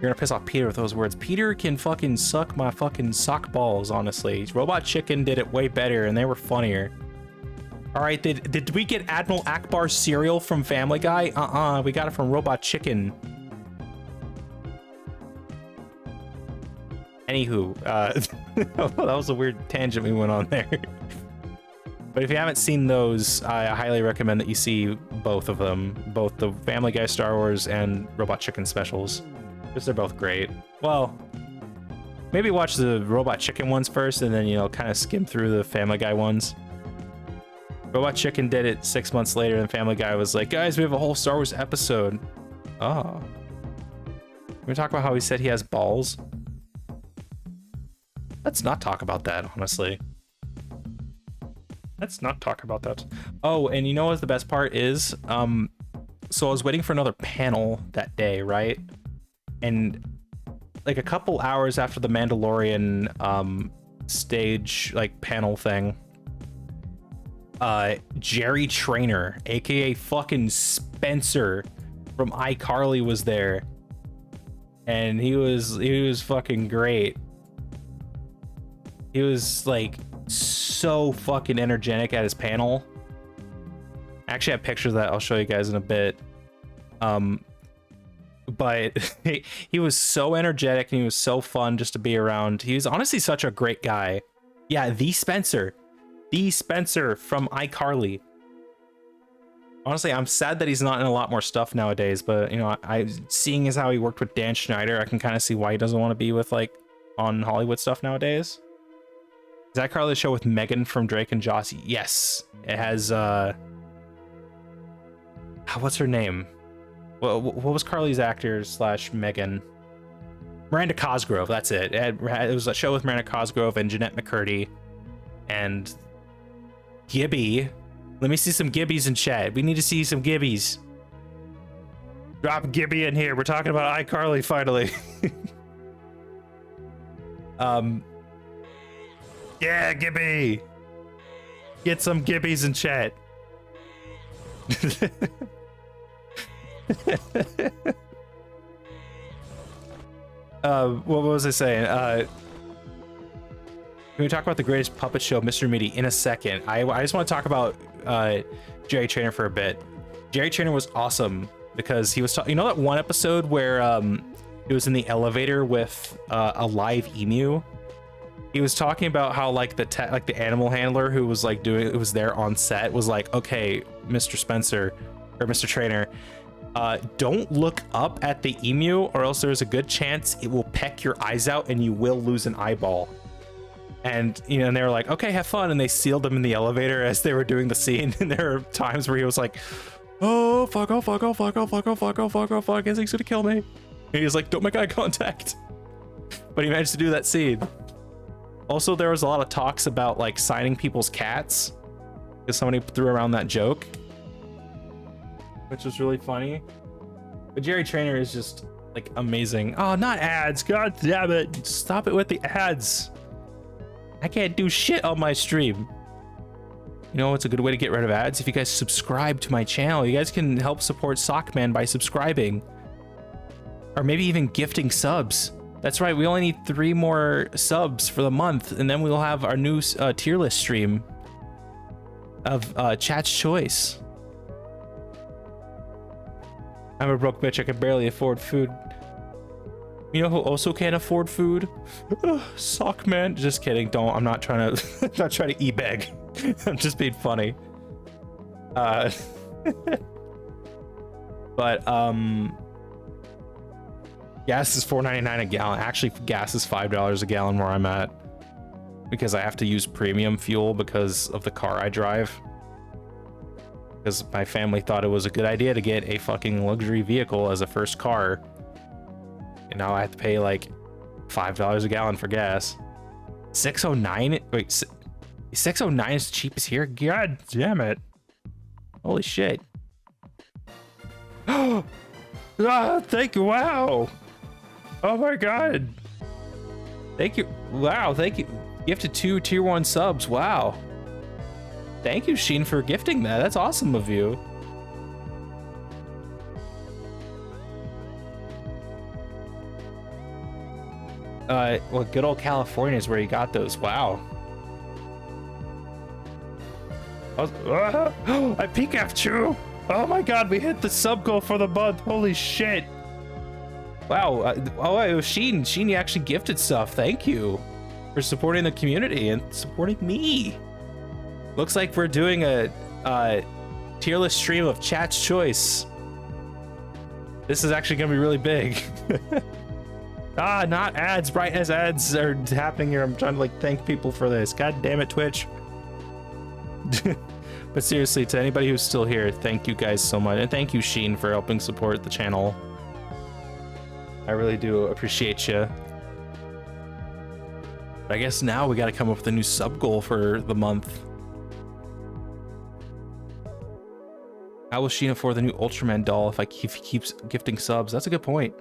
You're gonna piss off Peter with those words. Peter can fucking suck my fucking sock balls, honestly. Robot Chicken did it way better and they were funnier. All right, did we get Admiral Akbar's cereal from Family Guy? We got it from Robot Chicken. Anywho, that was a weird tangent we went on there. But if you haven't seen those, I highly recommend that you see both of them. Both the Family Guy Star Wars and Robot Chicken specials. Because they're both great. Well, maybe watch the Robot Chicken ones first and then, you know, kind of skim through the Family Guy ones. Robot Chicken did it 6 months later and Family Guy was like, guys, we have a whole Star Wars episode. Oh. Can we talk about how he said he has balls? Let's not talk about that, honestly. Let's not talk about that. Oh, and you know what the best part is? So I was waiting for another panel that day, right? And like a couple hours after the Mandalorian stage like panel thing, Jerry Trainer, aka fucking Spencer from iCarly, was there, and he was fucking great. He was like so fucking energetic at his panel. I actually have pictures of that I'll show you guys in a bit. But he was so energetic and he was so fun just to be around. He was honestly such a great guy. Yeah, the Spencer from iCarly. Honestly, I'm sad that he's not in a lot more stuff nowadays, but you know, I seeing as how he worked with Dan Schneider, I can kind of see why he doesn't want to be with like on Hollywood stuff nowadays. Is iCarly the show with Megan from Drake and Josh? Yes, it has. What's her name? Well, what was Carly's actor / Megan? Miranda Cosgrove, that's it. It was a show with Miranda Cosgrove and Jeanette McCurdy and Gibby. Let me see some Gibbies in chat. We need to see some Gibbies. Drop Gibby in here. We're talking about iCarly finally. Yeah, Gibby. Get some Gibbies in chat. What was I saying? Can we talk about the greatest puppet show, Mr. Meaty, in a second? I just want to talk about Jerry Trainer for a bit. Jerry Trainer was awesome because he was you know that one episode where he was in the elevator with a live emu. He was talking about how like the animal handler who was like was there on set was like, okay, Mr. Spencer or Mr. Trainer, don't look up at the emu or else there's a good chance it will peck your eyes out and you will lose an eyeball. And you know, and they were like, okay, have fun, and they sealed him in the elevator as they were doing the scene. And there were times where he was like, oh fuck, oh fuck, oh fuck, oh fuck, oh fuck, oh fuck, oh fuck, I guess he's gonna kill me. And he was like, don't make eye contact. But he managed to do that scene. Also, there was a lot of talks about like signing people's cats because somebody threw around that joke, which was really funny. But Jerry Trainer is just like amazing. Oh, not ads. God damn it. Stop it with the ads. I can't do shit on my stream. You know what's a good way to get rid of ads? If you guys subscribe to my channel, you guys can help support Sockman by subscribing. Or maybe even gifting subs. That's right, we only need 3 more subs for the month, and then we'll have our new tier list stream of Chat's Choice. I'm a broke bitch, I can barely afford food. You know who also can't afford food? Sockman. Just kidding, don't. I'm not trying to I'm not trying to e-beg. I'm just being funny. But gas is $4.99 a gallon. Actually, gas is $5 a gallon where I'm at, because I have to use premium fuel because of the car I drive. Because my family thought it was a good idea to get a fucking luxury vehicle as a first car. And now I have to pay like $5 a gallon for gas. 609. Wait, 609 is the cheapest here. God damn it! Holy shit! Ah, thank you. Wow. Oh my god. Thank you. Wow. Thank you. Gifted 2 tier 1 subs. Wow. Thank you, Sheen, for gifting that. That's awesome of you. Well, good old California is where you got those. Wow. I peek after you. Oh my god, we hit the sub goal for the month. Holy shit. Wow. Oh, it was Sheen. Sheen, you actually gifted stuff. Thank you for supporting the community and supporting me. Looks like we're doing a tier list stream of chat's choice. This is actually gonna be really big. Ah, not ads. Bright as ads are happening here. I'm trying to like thank people for this. God damn it, Twitch. But seriously, to anybody who's still here, thank you guys so much. And thank you, Sheen, for helping support the channel. I really do appreciate you. But I guess now we gotta come up with a new sub goal for the month. How will Sheen afford the new Ultraman doll if he keeps gifting subs? That's a good point.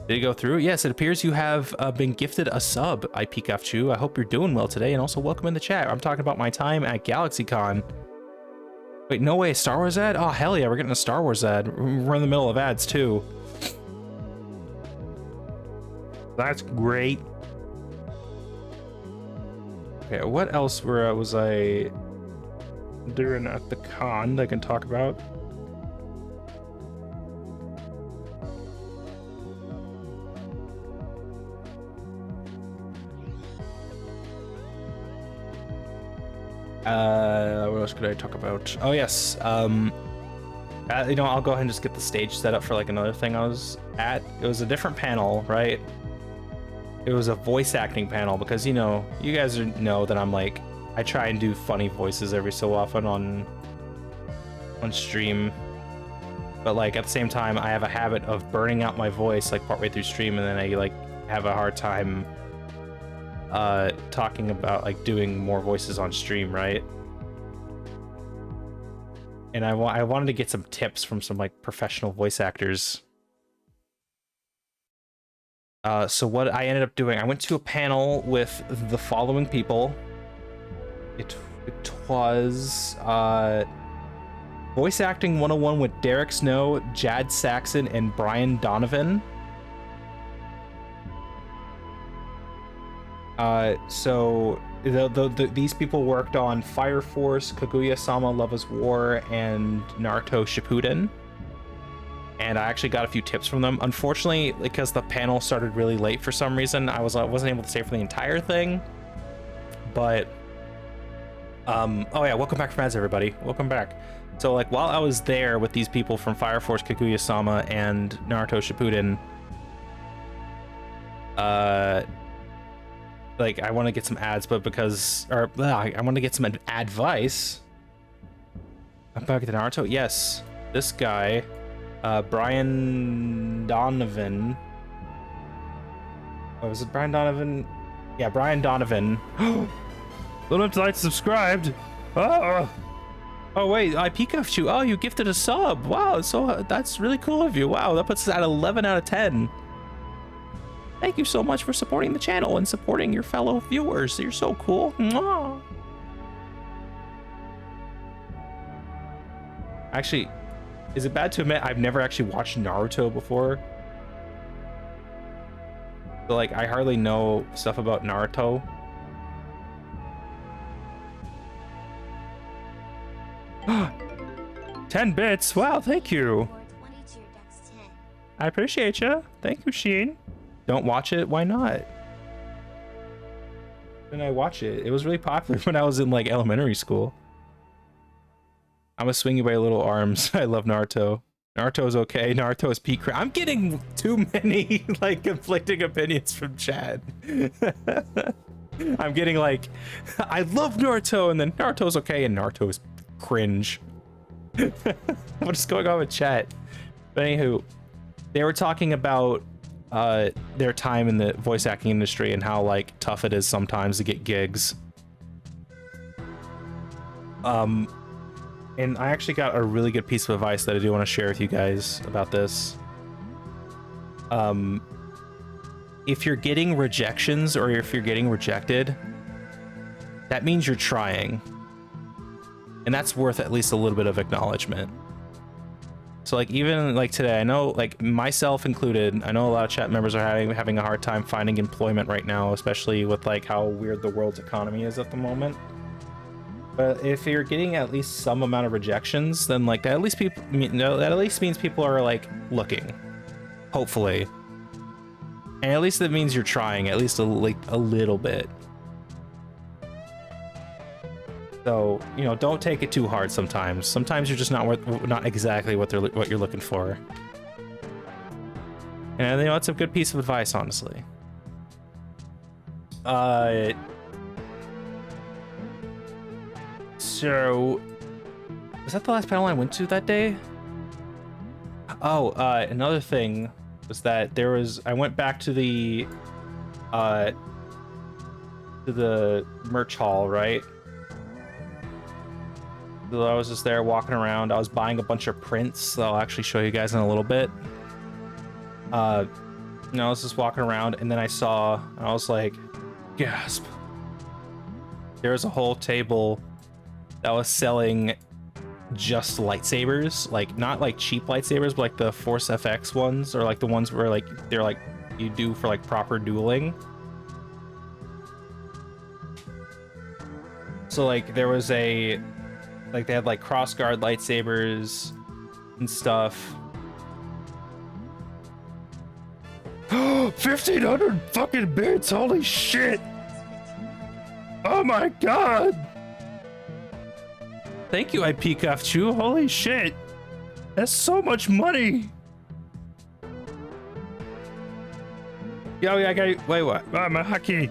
Did it go through? Yes, it appears you have been gifted a sub, I Pikachu. I hope you're doing well today, and also welcome in the chat. I'm talking about my time at Galaxycon. Wait, no way, Star Wars ad? Oh, hell yeah, we're getting a Star Wars ad. We're in the middle of ads, too. That's great. Okay, what else was I doing at the con that I can talk about? What else could I talk about? Oh yes, you know, I'll go ahead and just get the stage set up for like another thing I was at. It was a different panel, right? It was a voice acting panel because, you know, you guys know that I'm like, I try and do funny voices every so often on stream, but like at the same time I have a habit of burning out my voice like partway through stream, and then I like have a hard time talking about like doing more voices on stream, right? And I wanted to get some tips from some like professional voice actors. So what I ended up doing, I went to a panel with the following people. It was Voice Acting 101 with Derek Snow, Jad Saxon, and Brian Donovan. So these people worked on Fire Force, Kaguya-sama Love is War, and Naruto Shippuden. And I actually got a few tips from them. Unfortunately, because the panel started really late for some reason, I wasn't able to stay for the entire thing. But oh yeah, welcome back from ads, everybody. Welcome back. So like while I was there with these people from Fire Force, Kaguya-sama, and Naruto Shippuden, like I want to get some ads, but because I want to get some advice. I'm back to Naruto. Yes, this guy, Brian Donovan. Oh, was it Brian Donovan? Yeah, Brian Donovan. Don't have to like subscribed. Oh wait, I Pikachu. Oh, you gifted a sub. Wow, so that's really cool of you. Wow, that puts us at 11 out of 10. Thank you so much for supporting the channel and supporting your fellow viewers. You're so cool. Mwah. Actually, is it bad to admit I've never actually watched Naruto before? So like, I hardly know stuff about Naruto. $10 bits. Wow, thank you. I appreciate you. Thank you, Sheen. Don't watch it? Why not? When I watch it, it was really popular when I was in like elementary school. I'm a swing you by little arms. I love Naruto. Naruto's okay. Naruto's peak. I'm getting too many like conflicting opinions from Chad. I'm getting like, I love Naruto, and then Naruto's okay, and Naruto's cringe. What is going on with chat? But anywho, they were talking about their time in the voice acting industry and how like tough it is sometimes to get gigs. And I actually got a really good piece of advice that I do want to share with you guys about this. If you're getting rejections or if you're getting rejected, that means you're trying. And that's worth at least a little bit of acknowledgement. So like even like today, I know like myself included, I know a lot of chat members are having a hard time finding employment right now, especially with like how weird the world's economy is at the moment. But if you're getting at least some amount of rejections, then like that at least means people are like looking, hopefully. And at least that means you're trying at least a little bit. So, you know, don't take it too hard sometimes. Sometimes you're just not exactly what you're looking for. And you know, it's a good piece of advice, honestly. So was that the last panel I went to that day? Oh, another thing was that I went back to the merch hall, right? So I was just there walking around. I was buying a bunch of prints that I'll actually show you guys in a little bit. I was just walking around and then I was like, gasp. There was a whole table that was selling just lightsabers, like not like cheap lightsabers, but like the Force FX ones, or like the ones where like they're like you do for like proper dueling. So like there was they had like crossguard lightsabers and stuff. 1,500 fucking bits, holy shit! Oh my god! Thank you, I Pikachu. Holy shit! That's so much money! Yo, I got. Wait, what? Oh, my hockey!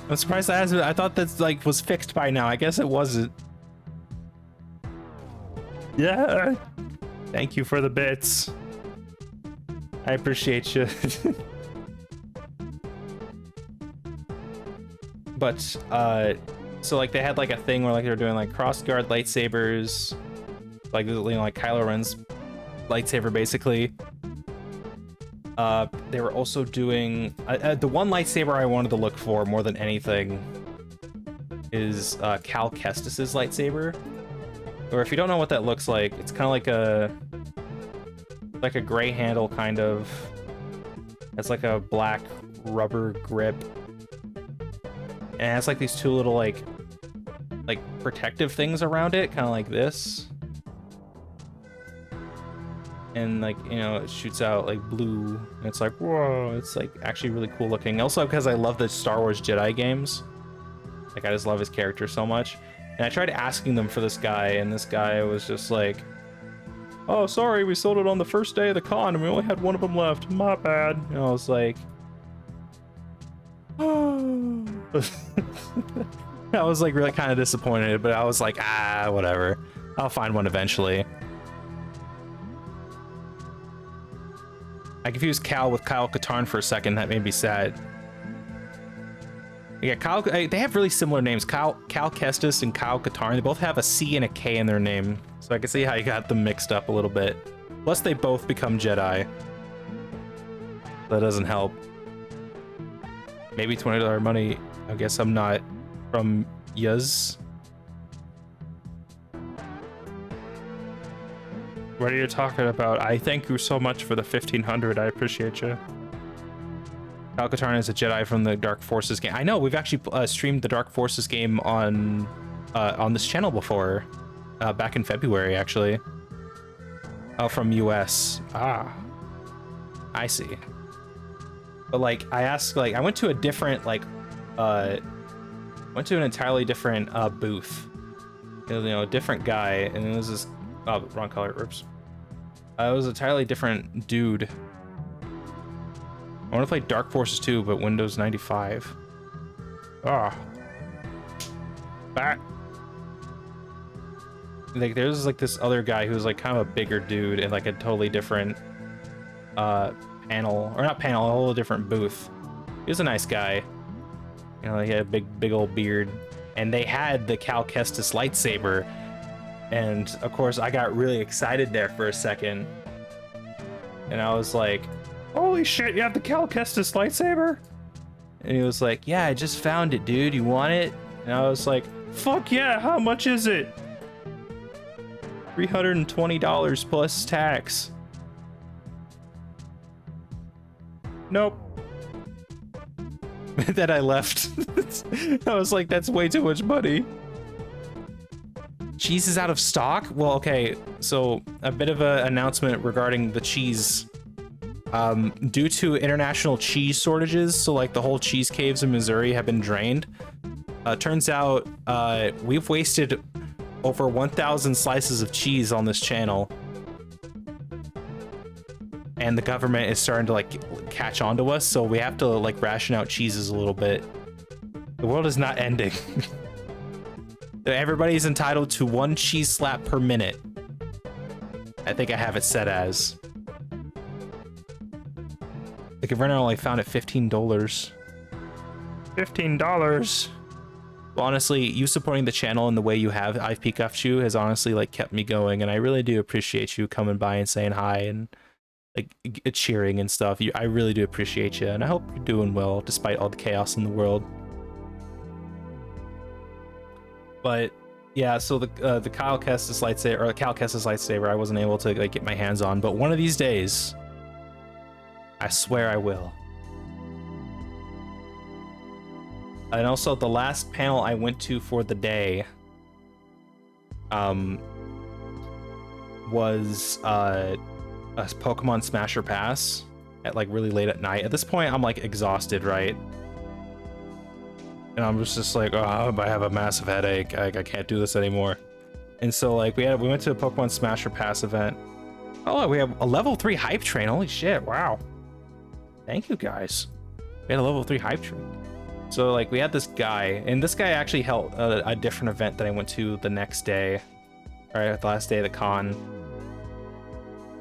I'm surprised that I thought that like was fixed by now. I guess it wasn't. Yeah. Thank you for the bits. I appreciate you. But so like they had like a thing where like they were doing like crossguard lightsabers, like you know, like Kylo Ren's lightsaber basically. They were also doing the one lightsaber I wanted to look for more than anything is Cal Kestis's lightsaber. Or if you don't know what that looks like, it's kind of like a gray handle kind of. It's like a black rubber grip. And it has like these two little like protective things around it, kind of like this. And like, you know, it shoots out like blue. And it's like, whoa, it's like actually really cool looking. Also because I love the Star Wars Jedi games. Like I just love his character so much. And I tried asking them for this guy, and this guy was just like, oh, sorry, we sold it on the first day of the con and we only had one of them left. My bad. And I was like, oh. I was like really kind of disappointed, but I was like, whatever. I'll find one eventually. I confused Cal with Kyle Katarn for a second. That made me sad. Yeah, Kyle. They have really similar names. Cal Kestis and Kyle Katarn. They both have a C and a K in their name, so I can see how you got them mixed up a little bit. Plus, they both become Jedi. That doesn't help. Maybe $20 money. I guess I'm not from Yuz. What are you talking about? I thank you so much for the 1,500. I appreciate you. Kyle Katarn is a Jedi from the Dark Forces game. I know, we've actually streamed the Dark Forces game on this channel before. Back in February, actually. Oh, from US. Ah. I see. But like, I asked, like, I went to a different, like, went to an entirely different booth. You know, a different guy, and it was this, oh, wrong color, oops. It was an entirely different dude. I want to play Dark Forces 2, but Windows 95. Ah. Back. Like, there's like this other guy who's like kind of a bigger dude and like a totally different panel, or not panel, a whole different booth. He was a nice guy. You know, he had a big old beard, and they had the Cal Kestis lightsaber, and of course I got really excited there for a second, and I was like, "Holy shit, you have the Cal Kestis lightsaber?" And he was like, "Yeah, I just found it, dude. You want it?" And I was like, "Fuck yeah! How much is it?" $320 plus tax. Nope. Then I left. I was like, that's way too much money. Cheese is out of stock? Well, okay, so a bit of an announcement regarding the cheese. Due to international cheese shortages, so like the whole cheese caves in Missouri have been drained. Turns out we've wasted over 1,000 slices of cheese on this channel. And the government is starting to like catch on to us, so we have to like ration out cheeses a little bit. The world is not ending. Everybody's entitled to 1 cheese slap per minute. I think I have it set as. Like if Renner only found it $15. $15. Well, honestly, you supporting the channel in the way you have, I've Pikachu, has honestly like kept me going, and I really do appreciate you coming by and saying hi and like cheering and stuff. I really do appreciate you, and I hope you're doing well despite all the chaos in the world. But yeah, so the Cal Kestis lightsaber I wasn't able to like get my hands on, but one of these days, I swear I will. And also the last panel I went to for the day was a Pokemon Smasher Pass at like really late at night. At this point I'm like exhausted, right? And I'm just like, oh, I have a massive headache. I can't do this anymore. And so like we went to a Pokemon Smasher Pass event. Oh, we have a level 3 hype train. Holy shit, wow. Thank you guys. We had a level 3 hype train. So like we had this guy, and this guy actually held a different event that I went to the next day, or the last day of the con.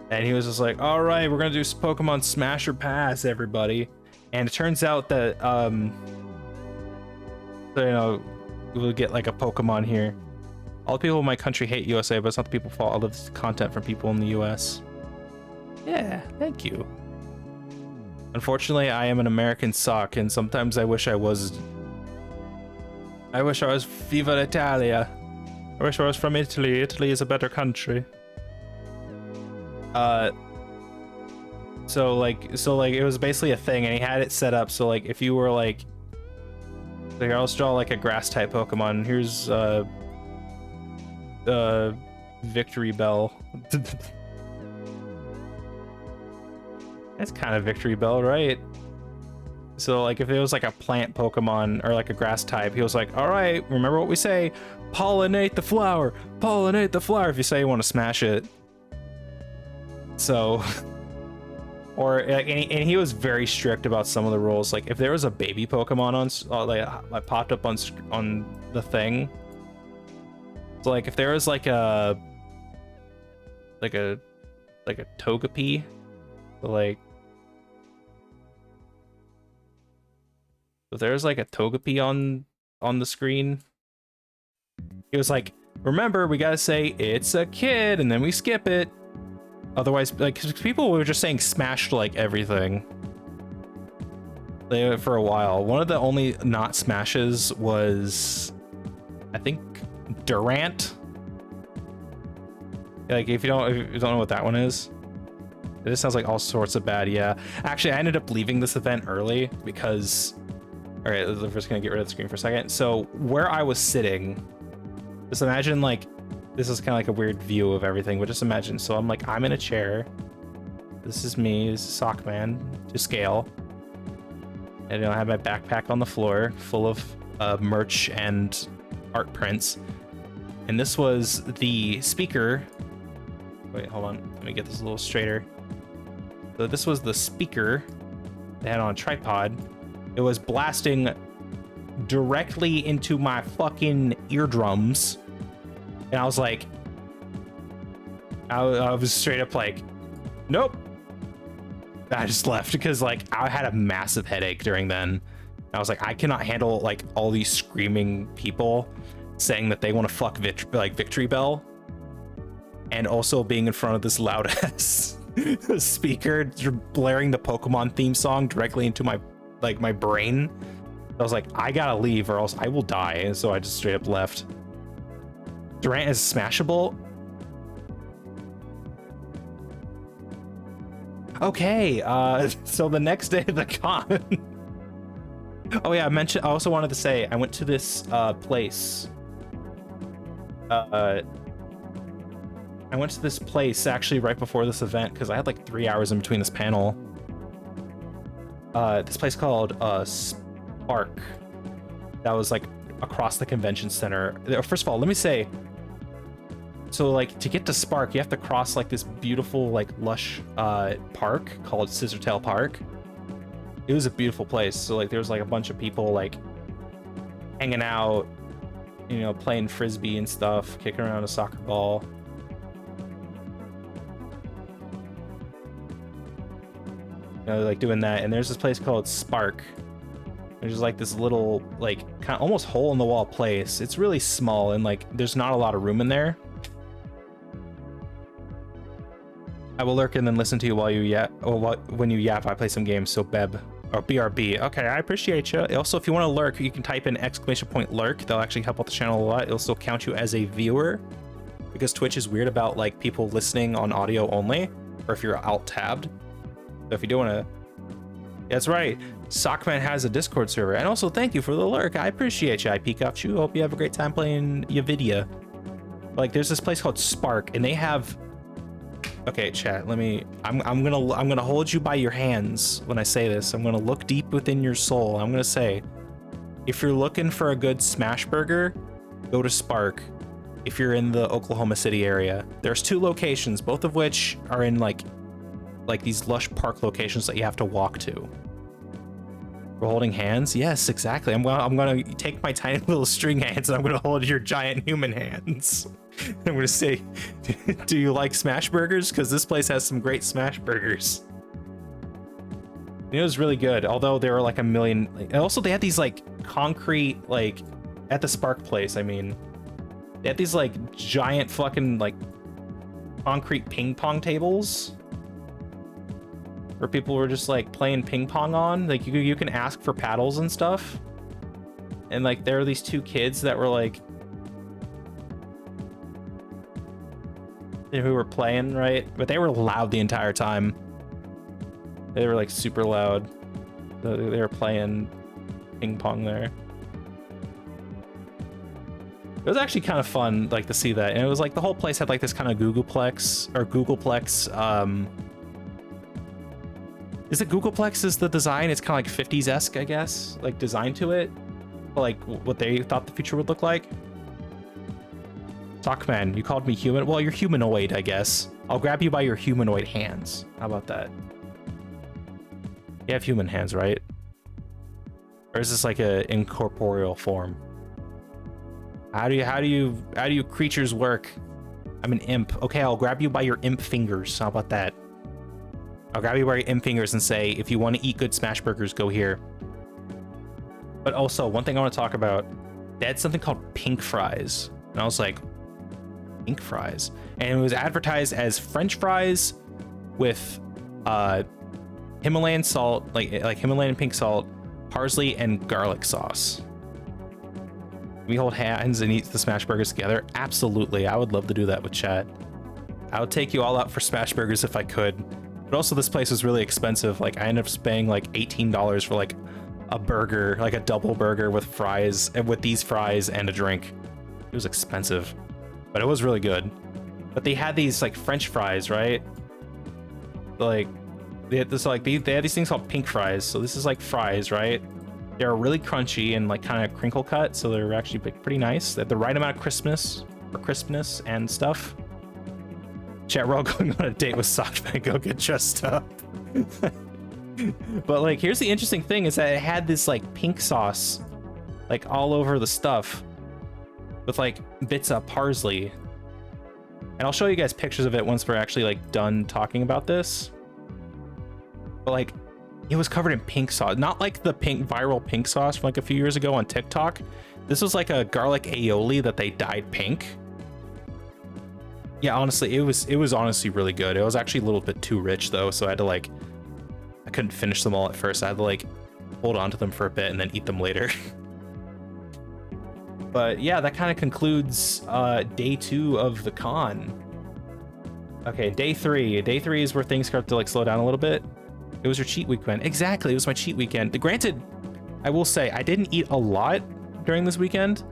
And he was just like, all right, we're gonna do Pokemon Smasher Pass, everybody. And it turns out that, you know, we'll get like a Pokemon here. All the people in my country hate USA, but it's not the people fault. All of this content from people in the US. Yeah, thank you. Unfortunately, I am an American sock, and sometimes I wish I was Viva Italia. I wish I was from Italy. Italy is a better country. So like it was basically a thing, and he had it set up so like if you were like, here, I'll draw like a grass type Pokemon. Here's Victory Bell. That's kind of Victory Bell, right? So like if it was like a plant Pokemon or like a grass type, he was like, all right, remember what we say, pollinate the flower, pollinate the flower, if you say you want to smash it. So, or like, and he was very strict about some of the rules. Like if there was a baby Pokemon on, like popped up on the thing. So like if there was like a Togepi, like if there's like a Togepi on the screen, he was like, remember, we gotta say it's a kid, and then we skip it. Otherwise, like, 'cause people were just saying smashed like everything for a while. One of the only not smashes was, I think, Durant. Like if you don't know what that one is, it just sounds like all sorts of bad. Yeah, actually, I ended up leaving this event early because, all right, we're just gonna get rid of the screen for a second. So where I was sitting, just imagine like, this is kind of like a weird view of everything, but just imagine. So I'm in a chair. This is me. This is Sockman to scale. And I have my backpack on the floor full of merch and art prints. And this was the speaker. Wait, hold on. Let me get this a little straighter. So this was the speaker they had on a tripod. It was blasting directly into my fucking eardrums. And I was like, I was straight up like, nope. I just left because like I had a massive headache during then. I was like, I cannot handle like all these screaming people saying that they want to fuck Victory Bell, and also being in front of this loud ass speaker blaring the Pokemon theme song directly into my brain. I was like, I gotta leave or else I will die. And so I just straight up left. Durant is smashable. Okay, so the next day of the con. Oh yeah, I also wanted to say I went to this place. I went to this place actually right before this event because I had like 3 hours in between this panel. This place called Spark. That was like across the convention center. First of all, let me say, so like to get to Spark, you have to cross like this beautiful like lush park called Scissortail Park. It was a beautiful place. So like there was like a bunch of people like hanging out, you know, playing frisbee and stuff, kicking around a soccer ball. You know, like doing that. And there's this place called Spark. There's like this little like kind of almost hole in the wall place. It's really small and like there's not a lot of room in there. I will lurk and then listen to you while you yap. Or when you yap, I play some games. So Beb or BRB. Okay, I appreciate you. Also, if you want to lurk, you can type in !lurk. They'll actually help out the channel a lot. It'll still count you as a viewer because Twitch is weird about like people listening on audio only, or if you're alt tabbed. So if you do want to, that's right. Sockman has a Discord server, and also thank you for the lurk. I appreciate you. I Pikachu. Hope you have a great time playing your video. Like, there's this place called Spark, and they have. Okay, chat. Let me. I'm gonna hold you by your hands when I say this. I'm gonna look deep within your soul. I'm gonna say, if you're looking for a good smash burger, go to Spark. If you're in the Oklahoma City area, there's 2 locations, both of which are in like these lush park locations that you have to walk to. We're holding hands. Yes, exactly. I'm gonna take my tiny little string hands and I'm gonna hold your giant human hands. I'm gonna say, do you like smash burgers? Because this place has some great smash burgers. It was really good, although there were like a million. And also, they had these like concrete, like at the Spark place. I mean, they had these like giant fucking like concrete ping pong tables where people were just like playing ping pong on. Like you can ask for paddles and stuff. And like there were these 2 kids that were like, who were playing, right? But they were loud the entire time. They were like super loud. They were playing ping pong there. It was actually kind of fun, like to see that. And it was like the whole place had like this kind of Googleplex. Is it Googleplex is the design? It's kind of like 50s-esque, I guess, like design to it, like what they thought the future would look like. Sockman, you called me human. Well, you're humanoid, I guess. I'll grab you by your humanoid hands. How about that? You have human hands, right? Or is this like a incorporeal form? How do you creatures work? I'm an imp. Okay, I'll grab you by your imp fingers. How about that? I'll grab you by your imp fingers and say, if you want to eat good smash burgers, go here. But also, one thing I want to talk about, they had something called pink fries. And I was like, pink fries? And it was advertised as French fries with Himalayan salt, like Himalayan pink salt, parsley, and garlic sauce. We hold hands and eat the smash burgers together. Absolutely. I would love to do that with chat. I would take you all out for smash burgers if I could. But also this place was really expensive. Like I ended up paying like $18 for like a burger, like a double burger with fries, and with these fries and a drink. It was expensive, but it was really good. But they had these like French fries, right? Like they had this they had these things called pink fries. So this is like fries, right? They're really crunchy and like kind of crinkle cut, so they're actually pretty nice. They have the right amount of crispness and stuff. Chat, we're all going on a date with Sockman. Go get dressed up. But like, here's the interesting thing is that it had this like pink sauce, like all over the stuff, with like bits of parsley. And I'll show you guys pictures of it once we're actually like done talking about this. but like it was covered in pink sauce, not like the pink viral pink sauce from like a few years ago on TikTok. This was like a garlic aioli that they dyed pink. Yeah, honestly, it was honestly really good. It was actually a little bit too rich though, so I had to like, I couldn't finish them all at first. I had to like hold on to them for a bit and then eat them later. But yeah, that kind of concludes day 2 of the con. Okay, day 3. Day 3 is where things start to like slow down a little bit. It was your cheat weekend. Exactly, it was my cheat weekend. Granted, I will say I didn't eat a lot during this weekend,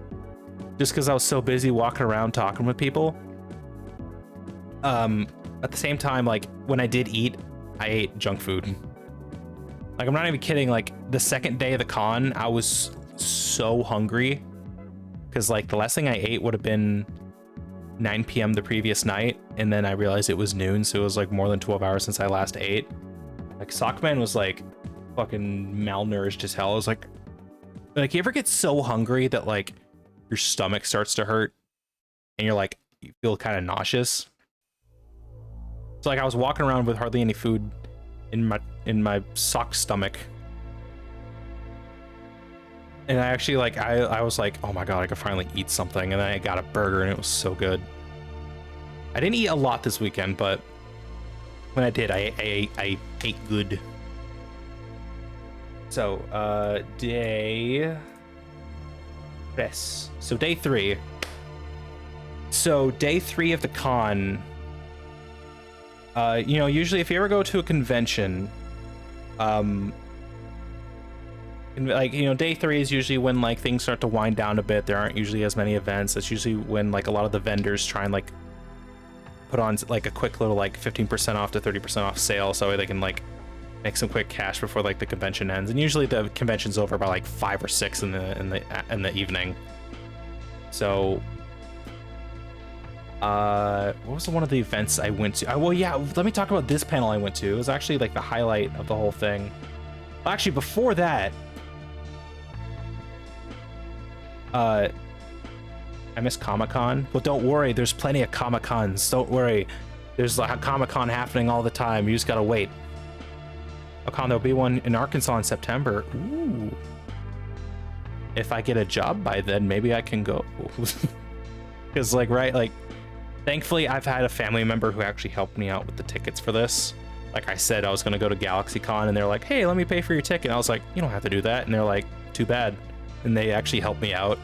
just because I was so busy walking around talking with people. At the same time, like when I did eat, I ate junk food. Like I'm not even kidding. Like the second day of the con, I was so hungry because like the last thing I ate would have been 9 p.m. the previous night, and then I realized it was noon, so it was like more than 12 hours since I last ate. Like Sockman was like fucking malnourished as hell. I was like you ever get so hungry that like your stomach starts to hurt and you're like, you feel kind of nauseous? So like I was walking around with hardly any food in my sock stomach. And I actually like, I was like, oh my God, I could finally eat something. And then I got a burger and it was so good. I didn't eat a lot this weekend, but when I did, I ate good. So, day 3. So day 3. So day 3 of the con, you know, usually if you ever go to a convention, like, you know, day 3 is usually when like things start to wind down a bit. There aren't usually as many events. That's usually when like a lot of the vendors try and like put on like a quick little like 15% off to 30% off sale, so they can like make some quick cash before like the convention ends. And usually the convention's over by like 5 or 6 in the evening. So what was one of the events I went to? Well, yeah, let me talk about this panel I went to. It was actually like the highlight of the whole thing. Actually, before that, I missed Comic-Con. Well, don't worry, there's plenty of Comic-Cons. Don't worry, there's like a Comic-Con happening all the time. You just gotta wait. There'll be one in Arkansas in September. Ooh. If I get a job by then, maybe I can go. Because like, right, like, thankfully I've had a family member who actually helped me out with the tickets for this. Like I said, I was gonna go to Galaxycon and they're like, hey, let me pay for your ticket. And I was like, you don't have to do that. And they're like, too bad. And they actually helped me out.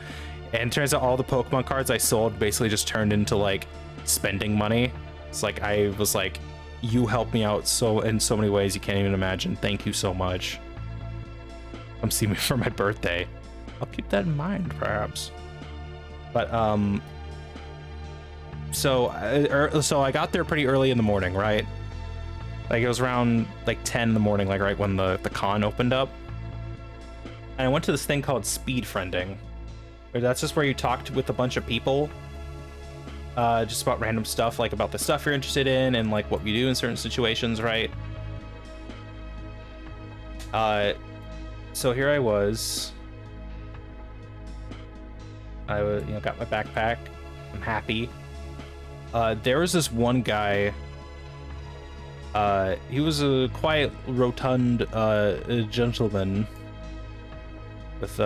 And it turns out all the Pokemon cards I sold basically just turned into like spending money. It's like, I was like, you helped me out in so many ways you can't even imagine. Thank you so much. Come see me for my birthday. I'll keep that in mind, perhaps. But so I got there pretty early in the morning, right? Like it was around like 10 in the morning, like right when the con opened up. And I went to this thing called speed friending. That's just where you talked with a bunch of people, just about random stuff, like about the stuff you're interested in and like what you do in certain situations, right? So here I was. I got my backpack. I'm happy. There was this one guy. He was a quiet, rotund gentleman with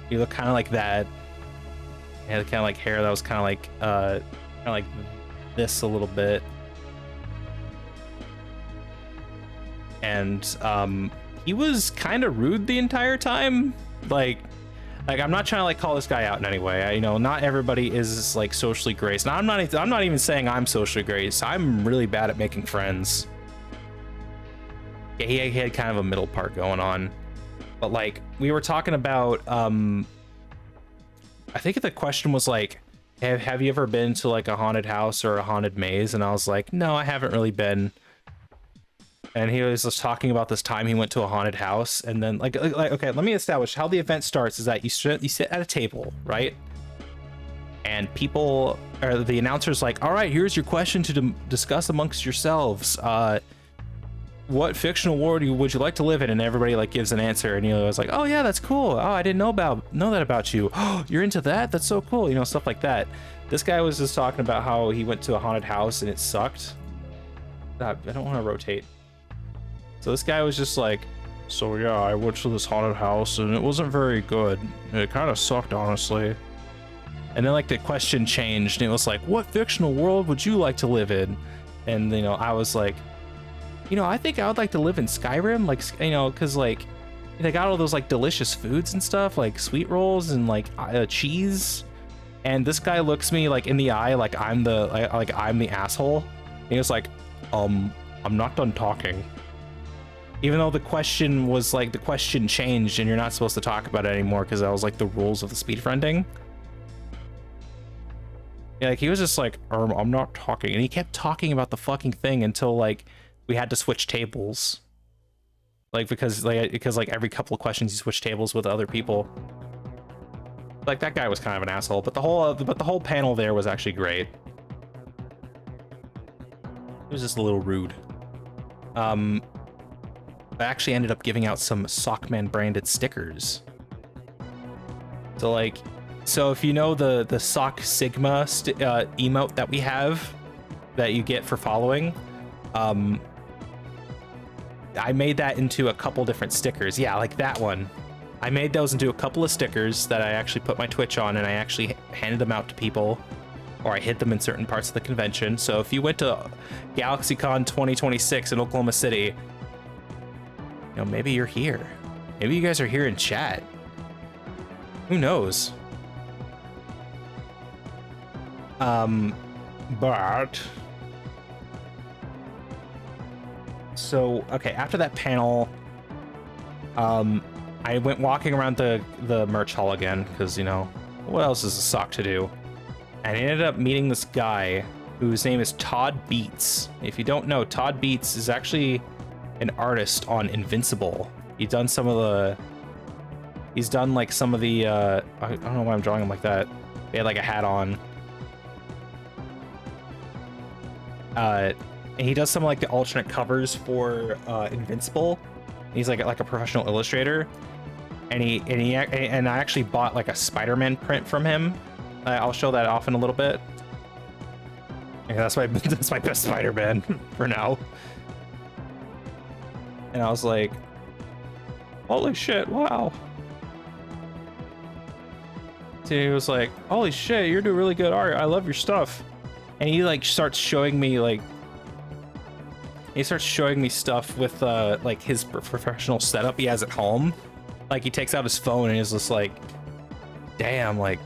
he looked kind of like that. He had kind of like hair that was kind of like this a little bit, and he was kind of rude the entire time. Like I'm not trying to like call this guy out in any way. You know, not everybody is like socially graced. Now I'm not even saying I'm socially graced. I'm really bad at making friends. Yeah, he had kind of a middle part going on. But like we were talking about, I think the question was like, have you ever been to like a haunted house or a haunted maze? And I was like, no, I haven't really been. And he was just talking about this time he went to a haunted house, and then like okay, let me establish how the event starts. Is that you sit at a table, right? And people, or the announcer's like, all right, here's your question to discuss amongst yourselves. What fictional world would you like to live in? And everybody like gives an answer, and was like, oh yeah, that's cool. Oh, I didn't know that about you. Oh, you're into that? That's so cool. Stuff like that. This guy was just talking about how he went to a haunted house and it sucked. I don't want to rotate. So this guy was just like, so yeah, I went to this haunted house and it wasn't very good. It kind of sucked, honestly. And then like the question changed and it was like, what fictional world would you like to live in? And you know, I was like, you know, I think I would like to live in Skyrim, like, you know, because like they got all those like delicious foods and stuff, like sweet rolls and like cheese. And this guy looks me like in the eye, like I'm the asshole. And he was like, I'm not done talking. Even though the question was like, the question changed and you're not supposed to talk about it anymore because that was like the rules of the speedfriending. Yeah, like he was just like, I'm not talking. And he kept talking about the fucking thing until like we had to switch tables. Like because like every couple of questions you switch tables with other people. Like that guy was kind of an asshole, but the whole panel there was actually great. It was just a little rude. I actually ended up giving out some Sockman branded stickers. So like, so if you know the Sock Sigma emote that we have that you get for following, I made that into a couple different stickers. Yeah, like that one. I made those into a couple of stickers that I actually put my Twitch on and I actually handed them out to people, or I hid them in certain parts of the convention. So if you went to Galaxycon 2026 in Oklahoma City, you know, maybe you're here. Maybe you guys are here in chat. Who knows? But so okay, after that panel, I went walking around the merch hall again because, you know, what else is a sock to do? And I ended up meeting this guy whose name is Todd Beats. If you don't know, Todd Beats is actually an artist on Invincible. He's done like some of the I don't know why I'm drawing him like that. He had like a hat on. And he does some like the alternate covers for Invincible. He's like a professional illustrator, and I actually bought like a Spider-Man print from him. I'll show that off in a little bit. Yeah, that's my best Spider-Man for now. And I was like, holy shit, wow. So he was like, holy shit, you're doing really good art. I love your stuff. And he like starts showing me stuff with like his professional setup he has at home. Like he takes out his phone and he's just like, damn, like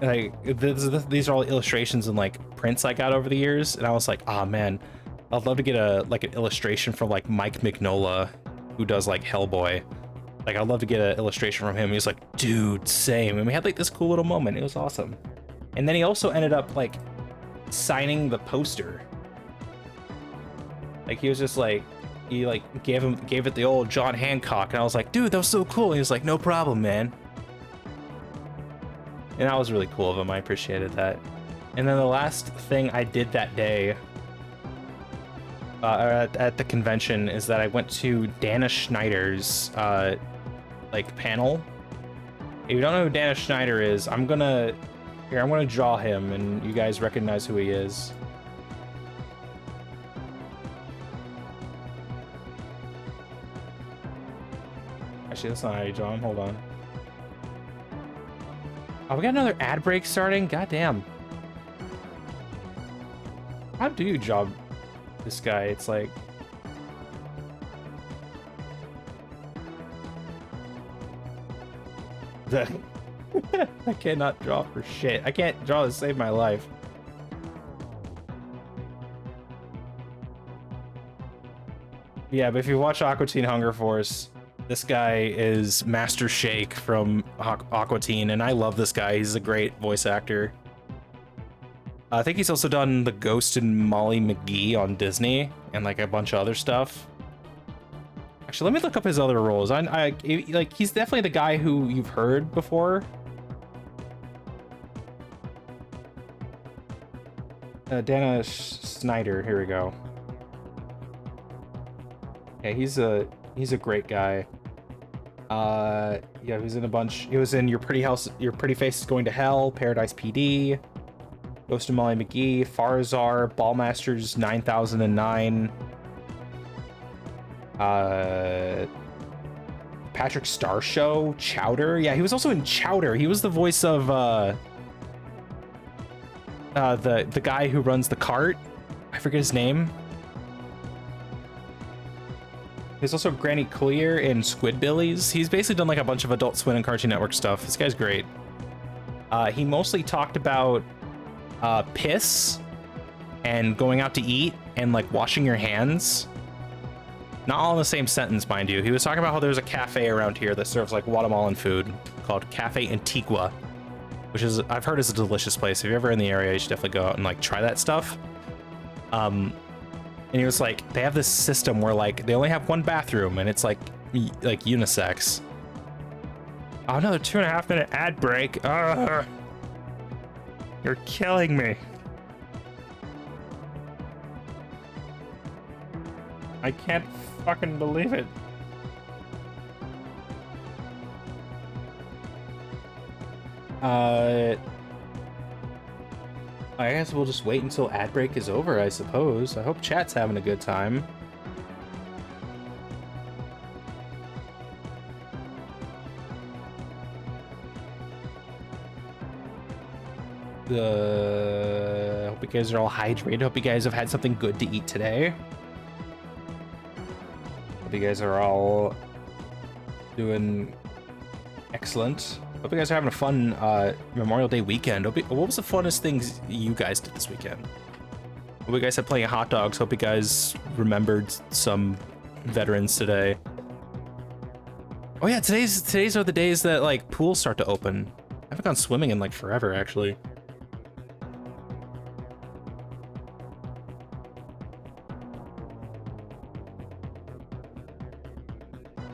these are all illustrations and like prints I got over the years. And I was like, ah, man, I'd love to get an illustration from like Mike Mignola, who does like Hellboy. Like I'd love to get an illustration from him. He was like, dude, same. And we had like this cool little moment. It was awesome. And then he also ended up like signing the poster. Like he was just like, he like gave it the old John Hancock, and I was like, dude, that was so cool. And he was like, no problem, man. And that was really cool of him. I appreciated that. And then the last thing I did that day at the convention is that I went to Dana Schneider's like panel. If you don't know who Dana Schneider is, I'm gonna draw him and you guys recognize who he is. Actually, that's not how you draw him. Hold on. Oh, we got another ad break starting? Goddamn. How do you draw this guy? It's like... I cannot draw for shit. I can't draw to save my life. Yeah, but if you watch Aqua Teen Hunger Force, this guy is Master Shake from Aqua Teen, and I love this guy. He's a great voice actor. I think he's also done The Ghost and Molly McGee on Disney, and like a bunch of other stuff. Actually, let me look up his other roles. Like he's definitely the guy who you've heard before. Dana Snyder. Here we go. Yeah, he's a great guy. Yeah, he's in a bunch. He was in Your Pretty Face is Going to Hell, Paradise PD. Ghost of Molly McGee, Farzar, Ballmasters 9009. Patrick Star Show, Chowder. Yeah, he was also in Chowder. He was the voice of the guy who runs the cart. I forget his name. He's also Granny Clear in Squidbillies. He's basically done like a bunch of Adult Swim and Cartoon Network stuff. This guy's great. He mostly talked about piss and going out to eat and like washing your hands. Not all in the same sentence, mind you. He was talking about how there's a cafe around here that serves like Guatemalan food called Cafe Antigua, which is, I've heard, is a delicious place. If you're ever in the area, you should definitely go out and like try that stuff. And he was like, they have this system where like they only have one bathroom and it's like unisex. Oh, another 2.5 minute ad break. Ugh. You're killing me. I can't fucking believe it. I guess we'll just wait until ad break is over, I suppose. I hope chat's having a good time. Hope you guys are all hydrated. Hope you guys have had something good to eat today. Hope you guys are all doing excellent. Hope you guys are having a fun Memorial Day weekend. What was the funnest things you guys did this weekend? Hope you guys had plenty of hot dogs. Hope you guys remembered some veterans today. Oh yeah, today's are the days that like pools start to open. I haven't gone swimming in like forever, actually.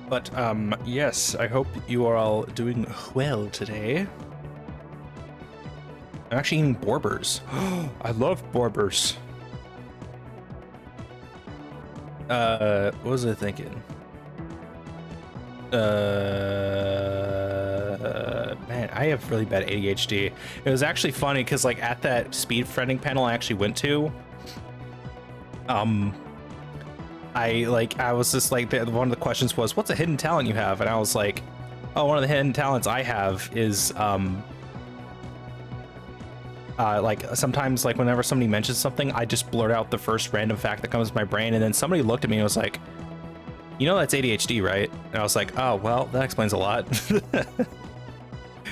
But, yes, I hope you are all doing well today. I'm actually eating Borbers. I love Borbers. What was I thinking? Man, I have really bad ADHD. It was actually funny, because, like, at that speed friending panel I actually went to, I was just like, one of the questions was, what's a hidden talent you have? And I was like, oh, one of the hidden talents I have is, like, sometimes, like, whenever somebody mentions something, I just blurt out the first random fact that comes to my brain, and then somebody looked at me and was like, you know that's ADHD, right? And I was like, oh, well, that explains a lot.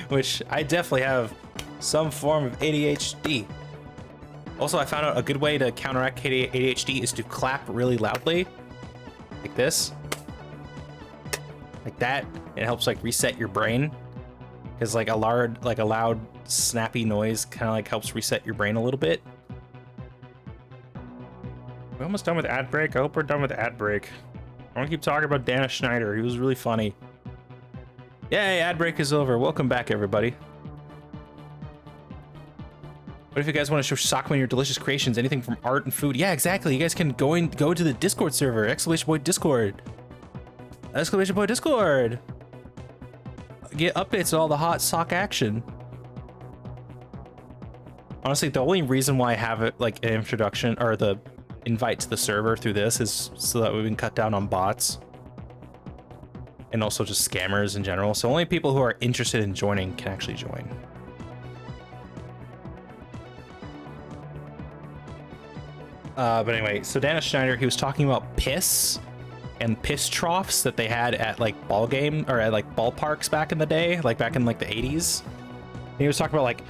Which, I definitely have some form of ADHD. Also, I found out a good way to counteract ADHD is to clap really loudly, like this, like that. It helps like reset your brain, because like a loud, snappy noise kind of like helps reset your brain a little bit. We're almost done with ad break. I hope we're done with ad break. I want to keep talking about Dana Schneider. He was really funny. Yay, ad break is over. Welcome back, everybody. What if you guys want to show Sockman your delicious creations, anything from art and food? Yeah, exactly. You guys can go to the Discord server, !boy Discord. !boy Discord. Get updates on all the hot sock action. Honestly, the only reason why I have it like an introduction or the invite to the server through this is so that we can cut down on bots. And also just scammers in general. So only people who are interested in joining can actually join. But anyway, so Dana Schneider, he was talking about piss and piss troughs that they had at like ballparks back in the day, like back in like the 80s. And he was talking about like,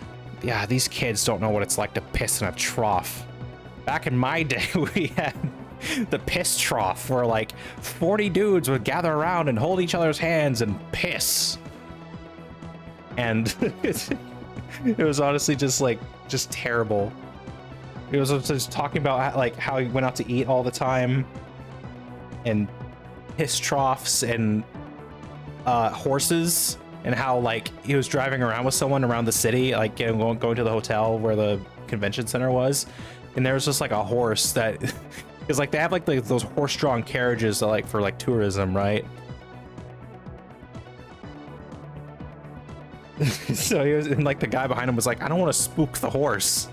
yeah, these kids don't know what it's like to piss in a trough. Back in my day, we had the piss trough where like 40 dudes would gather around and hold each other's hands and piss. And it was honestly just terrible. He was just talking about like how he went out to eat all the time, and piss troughs and horses, and how like he was driving around with someone around the city, like going to the hotel where the convention center was, and there was just like a horse that, because like they have like those horse-drawn carriages that, like for like tourism, right? So he was, and like the guy behind him was like, I don't want to spook the horse.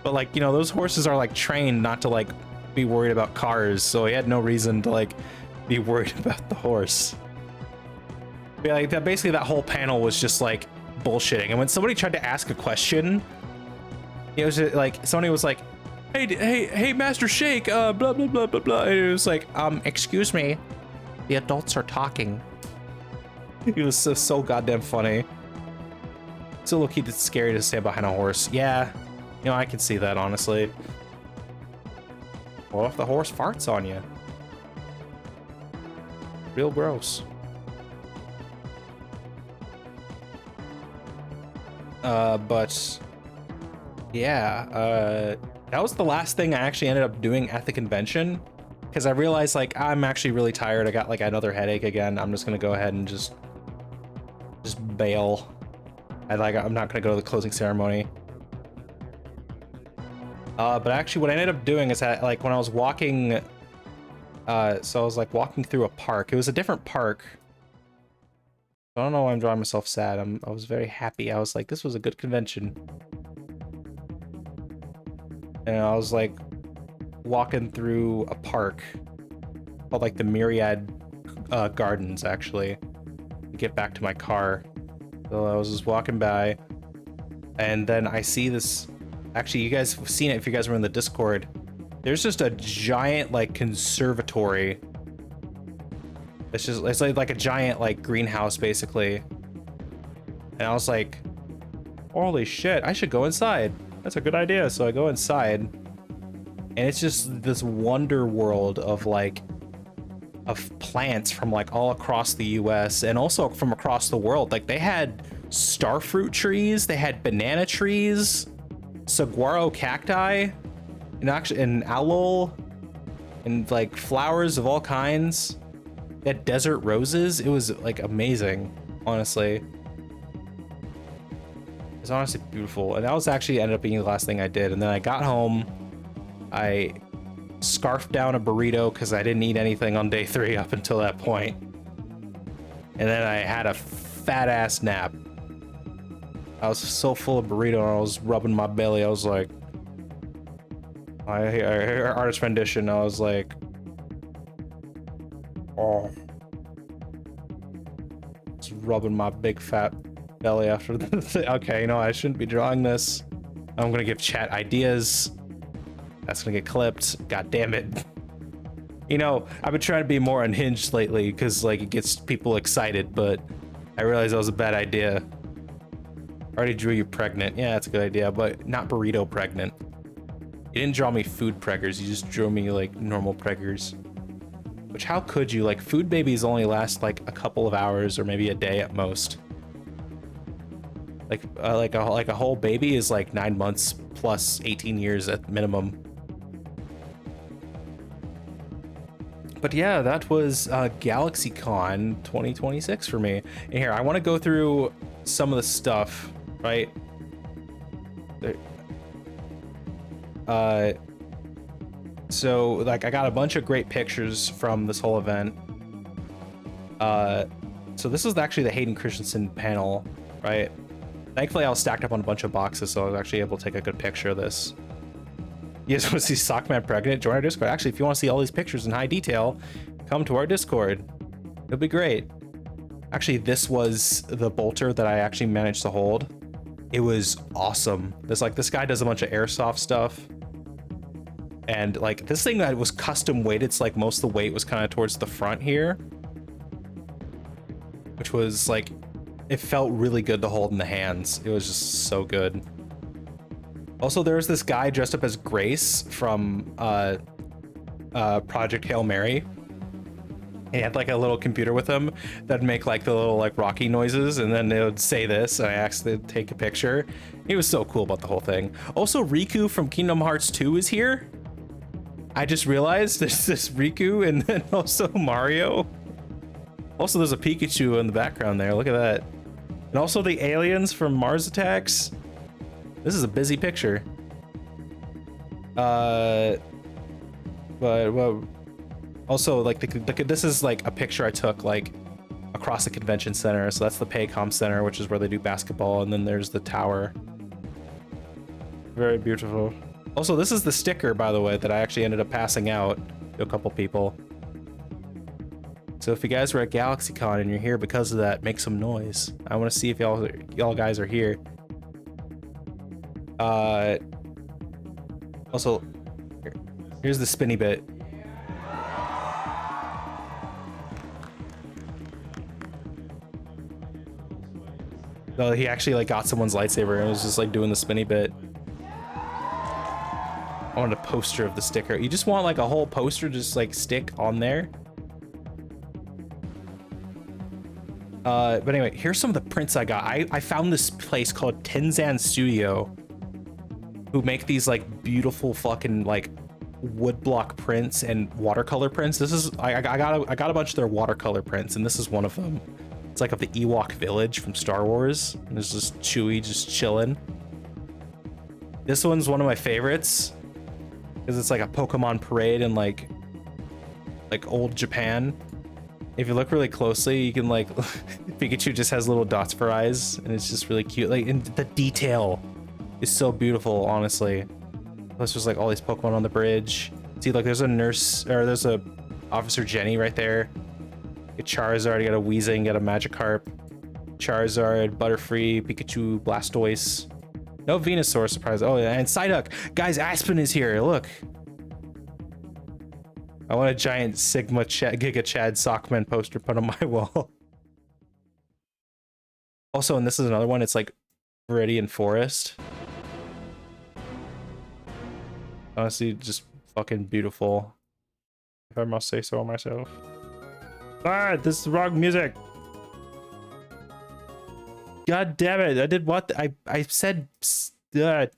But like, you know, those horses are like trained not to like be worried about cars, so he had no reason to like be worried about the horse. But yeah, like that, basically that whole panel was just like bullshitting. And when somebody tried to ask a question, it was just, like somebody was like, hey, Master Shake, blah blah blah blah blah. And it was like, excuse me, the adults are talking. It was so goddamn funny. Still low-key, it's scary to stand behind a horse. Yeah, you know, I can see that, honestly. What if the horse farts on you? Real gross. But yeah, that was the last thing I actually ended up doing at the convention, because I realized like I'm actually really tired. I got like another headache again. I'm just gonna go ahead and just bail. I'm not gonna go to the closing ceremony. But actually what I ended up doing is that like when I was walking, so I was like walking through a park. It was a different park. I don't know why I'm drawing myself sad. I was very happy. I was like, this was a good convention. And I was like walking through a park called like the Myriad Gardens, actually, to get back to my car. So I was just walking by, and then I see this. Actually, you guys have seen it if you guys were in the Discord. There's just a giant like conservatory. It's like a giant like greenhouse basically. And I was like, holy shit, I should go inside. That's a good idea. So I go inside, and it's just this wonder world of plants from like all across the US and also from across the world. Like they had starfruit trees, they had banana trees, saguaro cacti, and aloe, and like flowers of all kinds. They had desert roses. It was like amazing, honestly. It was honestly beautiful. And that was actually ended up being the last thing I did. And then I got home, I scarfed down a burrito because I didn't eat anything on day 3 up until that point. And then I had a fat ass nap. I was so full of burrito and I was rubbing my belly. I was like, I heard artist rendition. I was like, oh, just rubbing my big fat belly after this. Okay, you know, I shouldn't be drawing this. I'm gonna give chat ideas. That's gonna get clipped. God damn it. You know, I've been trying to be more unhinged lately because like it gets people excited, but I realized that was a bad idea. I already drew you pregnant. Yeah, that's a good idea, but not burrito pregnant. You didn't draw me food preggers, you just drew me like normal preggers. Which, how could you? Like, food babies only last like a couple of hours or maybe a day at most. Like a whole baby is like 9 months plus 18 years at minimum. But yeah, that was Galaxycon 2026 for me. And here, I want to go through some of the stuff, right? So like I got a bunch of great pictures from this whole event. So this is actually the Hayden Christensen panel, right? Thankfully I was stacked up on a bunch of boxes, so I was actually able to take a good picture of this. You guys want to see Sockman pregnant? Join our Discord. Actually, if you want to see all these pictures in high detail, come to our Discord. It'll be great. Actually, this was the bolter that I actually managed to hold. It was awesome. This guy does a bunch of airsoft stuff. And like this thing that was custom weighted, so like most of the weight was kind of towards the front here, which was like, it felt really good to hold in the hands. It was just so good. Also, there was this guy dressed up as Grace from Project Hail Mary. He had like a little computer with him that'd make like the little like Rocky noises, and then it would say this, and I asked to take a picture. He was so cool about the whole thing. Also, Riku from Kingdom Hearts 2 is here. I just realized there's this Riku and then also Mario. Also, there's a Pikachu in the background there. Look at that. And also the aliens from Mars Attacks. This is a busy picture. But well, also like this is like a picture I took like across the convention center. So that's the Paycom Center, which is where they do basketball, and then there's the tower. Very beautiful. Also, this is the sticker, by the way, that I actually ended up passing out to a couple people. So if you guys were at Galaxycon and you're here because of that, make some noise. I want to see if y'all guys are here. Also, here's the spinny bit. So he actually like got someone's lightsaber and was just like doing the spinny bit. I wanted a poster of the sticker. You just want like a whole poster just like stick on there. But anyway, here's some of the prints I got. I found this place called Tenzan Studio, who make these like beautiful fucking like woodblock prints and watercolor prints. This is I got a bunch of their watercolor prints, and this is one of them. It's like of the Ewok village from Star Wars. And there's just Chewie just chilling. This one's one of my favorites because it's like a Pokemon parade in like old Japan. If you look really closely, you can like Pikachu just has little dots for eyes, and it's just really cute. Like, and the detail is so beautiful, honestly. Plus, there's like all these Pokemon on the bridge. See, like there's a nurse, or there's a Officer Jenny right there. Get Charizard, you got a Weezing, got a Magikarp, Charizard, Butterfree, Pikachu, Blastoise. No Venusaur, surprise. Oh yeah, and Psyduck. Guys, Aspen is here. Look. I want a giant Giga Chad Sockman poster put on my wall. Also, and this is another one, it's like Viridian Forest. Honestly, just fucking beautiful, if I must say so myself. Ah, this is wrong music. God damn it, I did what? I said... There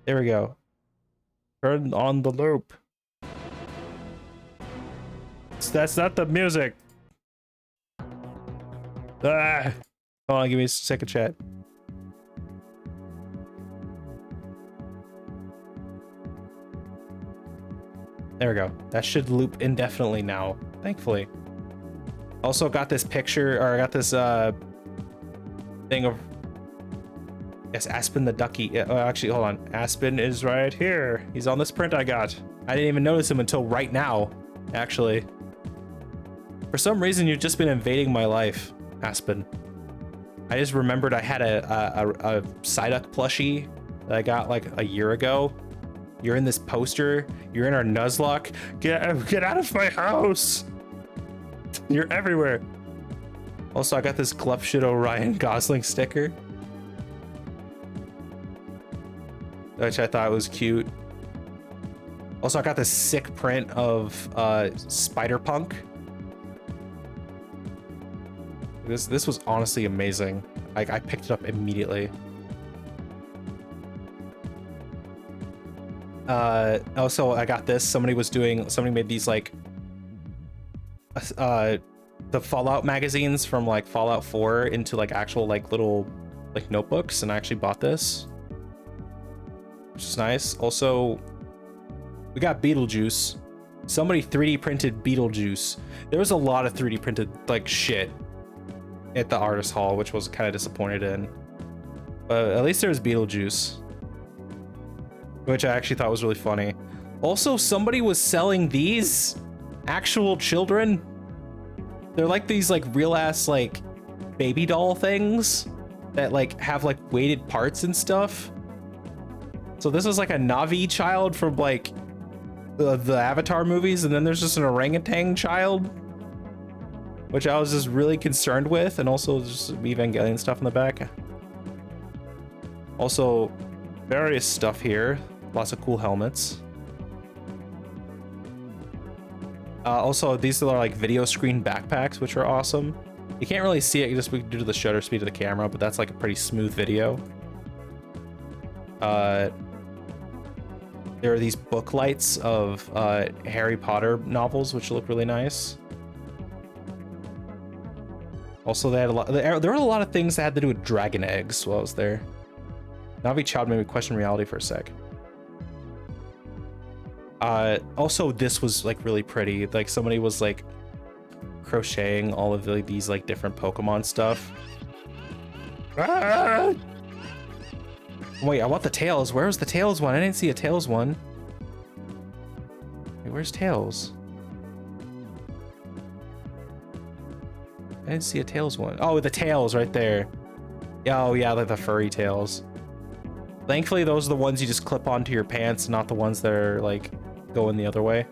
we go. Turn on the loop. That's not the music. Ah. Hold on, give me a second, chat. There we go. That should loop indefinitely now, thankfully. Also got this picture, or I got this thing of... Yes, Aspen the Ducky. Oh, actually, hold on. Aspen is right here. He's on this print I got. I didn't even notice him until right now, actually. For some reason, you've just been invading my life, Aspen. I just remembered I had a Psyduck plushie that I got like a year ago. You're in this poster. You're in our Nuzlocke. Get out of my house. You're everywhere. Also, I got this Glupshido Ryan Gosling sticker, which I thought was cute. Also, I got this sick print of Spider-Punk. This was honestly amazing. I picked it up immediately. Also, I got this. Somebody made these like the Fallout magazines from like Fallout 4 into like actual like little like notebooks, and I actually bought this, which is nice. Also, we got Beetlejuice. Somebody 3D printed Beetlejuice. There was a lot of 3D printed like shit at the artist hall, which was kind of disappointed in. But at least there was Beetlejuice, which I actually thought was really funny. Also, somebody was selling these actual children. They're like these like real ass like baby doll things that like have like weighted parts and stuff. So this is like a Na'vi child from like the Avatar movies, and then there's just an orangutan child, which I was just really concerned with, and also just Evangelion stuff in the back. Also, various stuff here. Lots of cool helmets. Also, these are like video screen backpacks, which are awesome. You can't really see it just due to the shutter speed of the camera, but that's like a pretty smooth video. There are these book lights of Harry Potter novels, which look really nice. Also, they had a lot. There were a lot of things that had to do with dragon eggs while I was there. Navi Child made me question reality for a sec. Also, this was like really pretty. Like somebody was like crocheting all of these like different Pokemon stuff. Ah! Wait, I want the Tails. Where's the Tails one? I didn't see a Tails one. Wait, where's Tails? I didn't see a Tails one. Oh, the Tails right there. Oh yeah, like the furry Tails. Thankfully, those are the ones you just clip onto your pants, not the ones that are like going the other way.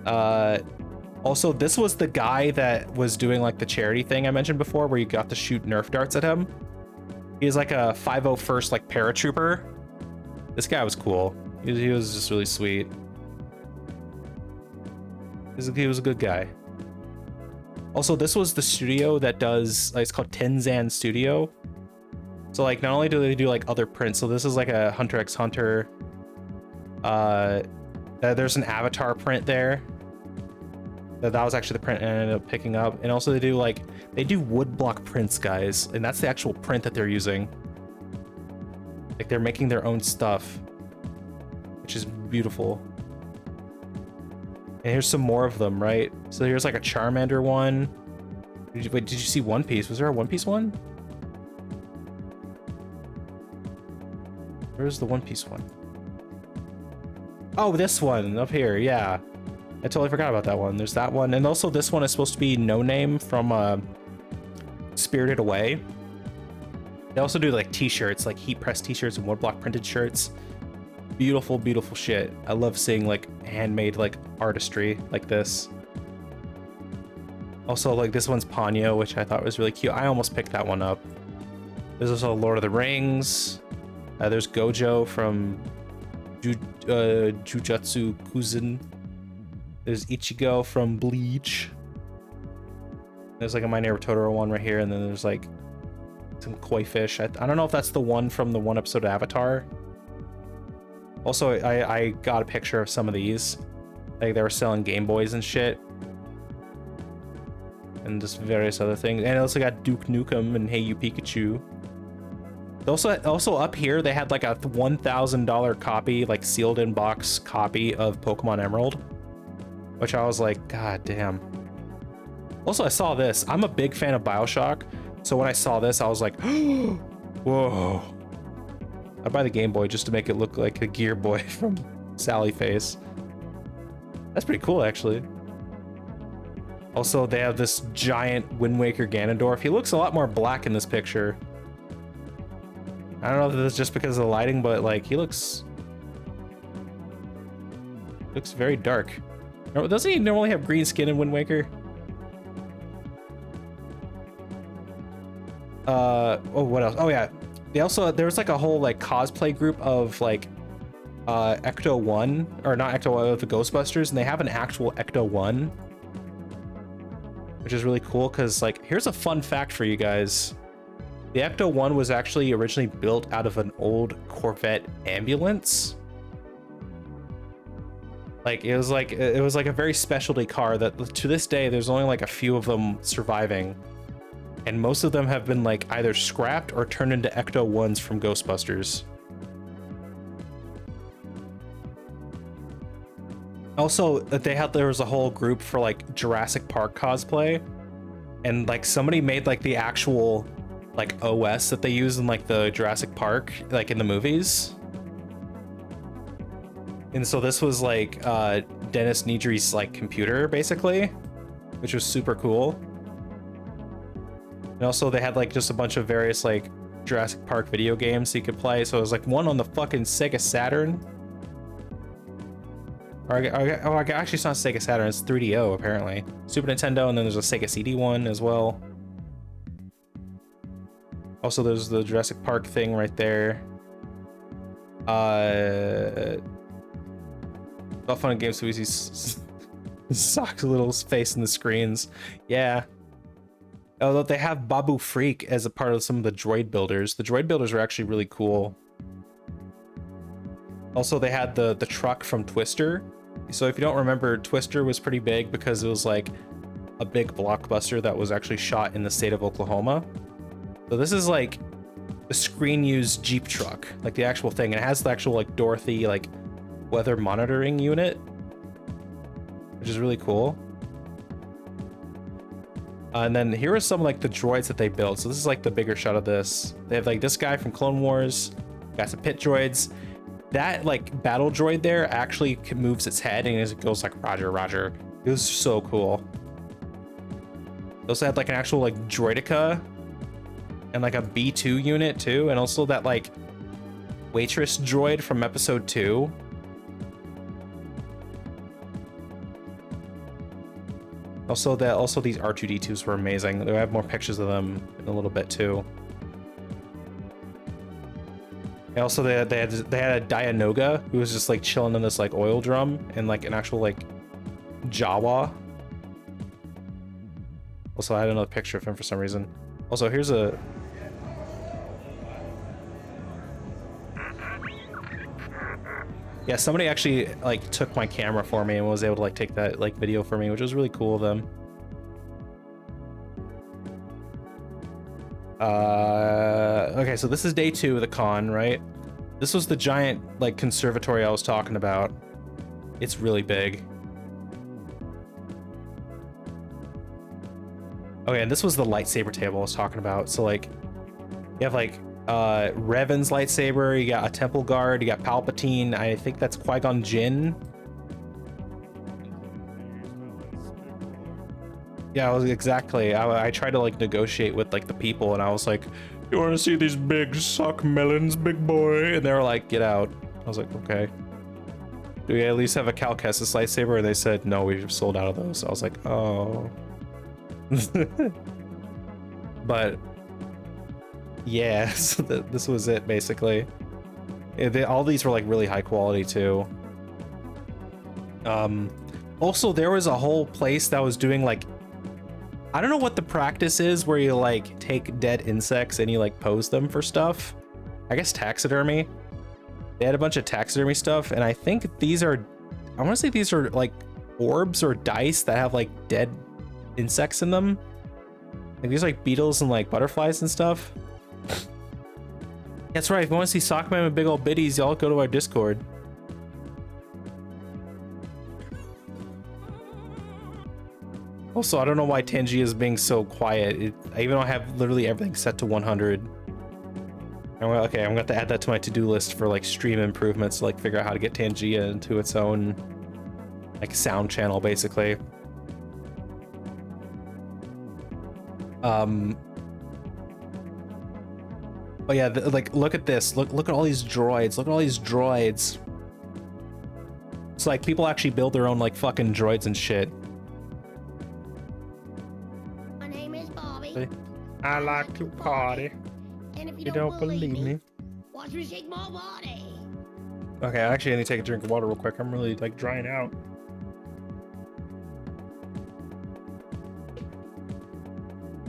Also, this was the guy that was doing like the charity thing I mentioned before, where you got to shoot Nerf darts at him. He's like a 501st like paratrooper. This guy was cool. He was just really sweet. He was a good guy. Also, this was the studio that does, like, it's called Tenzan Studio. So like, not only do they do like other prints, so this is like a Hunter x Hunter. There's an Avatar print there. That was actually the print I ended up picking up. And also they do woodblock prints, guys. And that's the actual print that they're using. Like they're making their own stuff, which is beautiful. And here's some more of them, right? So here's like a Charmander one. Wait, did you see One Piece? Was there a One Piece one? Where's the One Piece one? Oh, this one up here, yeah. I totally forgot about that one. There's that one. And also this one is supposed to be No Name from Spirited Away. They also do like t-shirts, like heat press t-shirts and woodblock printed shirts. Beautiful, beautiful shit. I love seeing like handmade like artistry like this. Also, like this one's Ponyo, which I thought was really cute. I almost picked that one up. There's also Lord of the Rings. There's Gojo from Jujutsu Kaisen. There's Ichigo from Bleach. There's like a My Neighbor Totoro one right here, and then there's like some koi fish. I don't know if that's the one from the one episode of Avatar. Also, I got a picture of some of these. Like they were selling Game Boys and shit. And just various other things. And I also got Duke Nukem and Hey You Pikachu. Also up here, they had like a $1,000 copy, like sealed in box copy of Pokemon Emerald. Which I was like, God damn. Also, I saw this. I'm a big fan of BioShock. So when I saw this, I was like, whoa. I'd buy the Game Boy just to make it look like a Gear Boy from Sally Face. That's pretty cool, actually. Also, they have this giant Wind Waker Ganondorf. He looks a lot more black in this picture. I don't know if this is just because of the lighting, but like he looks very dark. Doesn't he normally have green skin in Wind Waker? Oh, what else? Oh yeah, there was like a whole like cosplay group of like Ecto 1, or not Ecto 1, the Ghostbusters, and they have an actual Ecto 1, which is really cool. Because like, here's a fun fact for you guys. The Ecto 1 was actually originally built out of an old Corvette ambulance. Like it was like a very specialty car that to this day there's only like a few of them surviving, and most of them have been like either scrapped or turned into Ecto 1s from Ghostbusters. Also, there was a whole group for like Jurassic Park cosplay, and like somebody made like the actual like OS that they use in like the Jurassic Park, like in the movies. And so this was like Dennis Nedry's like computer basically, which was super cool. And also they had like just a bunch of various like Jurassic Park video games you could play. So it was like one on the fucking Sega Saturn. Actually it's not Sega Saturn, it's 3DO apparently. Super Nintendo, and then there's a Sega CD one as well. Also, there's the Jurassic Park thing right there. About fun and games, so we see Sock's little face in the screens. Yeah. Although they have Babu Freak as a part of some of the droid builders. The droid builders are actually really cool. Also, they had the truck from Twister. So if you don't remember, Twister was pretty big because it was like a big blockbuster that was actually shot in the state of Oklahoma. So this is like the screen used Jeep truck, like the actual thing. And it has the actual like Dorothy like weather monitoring unit, which is really cool. And then here are some like the droids that they built. So this is like the bigger shot of this. They have like this guy from Clone Wars, got some pit droids. That like battle droid there actually moves its head and it goes like Roger, Roger. It was so cool. They also had like an actual like droidica and like a B2 unit too, and also that like waitress droid from episode 2. Also these R2D2s were amazing. I have more pictures of them in a little bit too. And also they had a Dianoga who was just like chilling in this like oil drum and like an actual like Jawa. Also I had another picture of him for some reason. Also here's a yeah, somebody actually like took my camera for me and was able to like take that like video for me, which was really cool of them. Okay, so this is day 2 of the con, right? This was the giant like conservatory I was talking about. It's really big. Okay, and this was the lightsaber table I was talking about. So like you have like Revan's lightsaber, you got a temple guard, you got Palpatine, I think that's Qui-Gon Jinn. Yeah, exactly. I tried to like negotiate with like the people and I was like, you want to see these big sock melons, big boy? And they were like, get out. I was like, okay. Do we at least have a Cal Kestis lightsaber? And they said, no, we've sold out of those. I was like, oh. But yeah, so this was it basically. All these were like really high quality too. Also there was a whole place that was doing like, I don't know what the practice is where you like take dead insects and you like pose them for stuff. I guess taxidermy. They had a bunch of taxidermy stuff and I think these are, I want to say these are like orbs or dice that have like dead insects in them. Like these like beetles and like butterflies and stuff. That's right, if you want to see Sockman with big old biddies, y'all go to our Discord. Also, I don't know why Tenji is being so quiet. I even have literally everything set to 100. Okay, I'm gonna have to add that to my to-do list for like stream improvements to like figure out how to get Tangia into its own like sound channel basically. But yeah, like look at this. Look at all these droids. Look at all these droids. It's like people actually build their own like fucking droids and shit. My name is Bobby. I like to party. And if You don't believe me. watch me shake my body. Okay, actually I need to take a drink of water real quick. I'm really like drying out.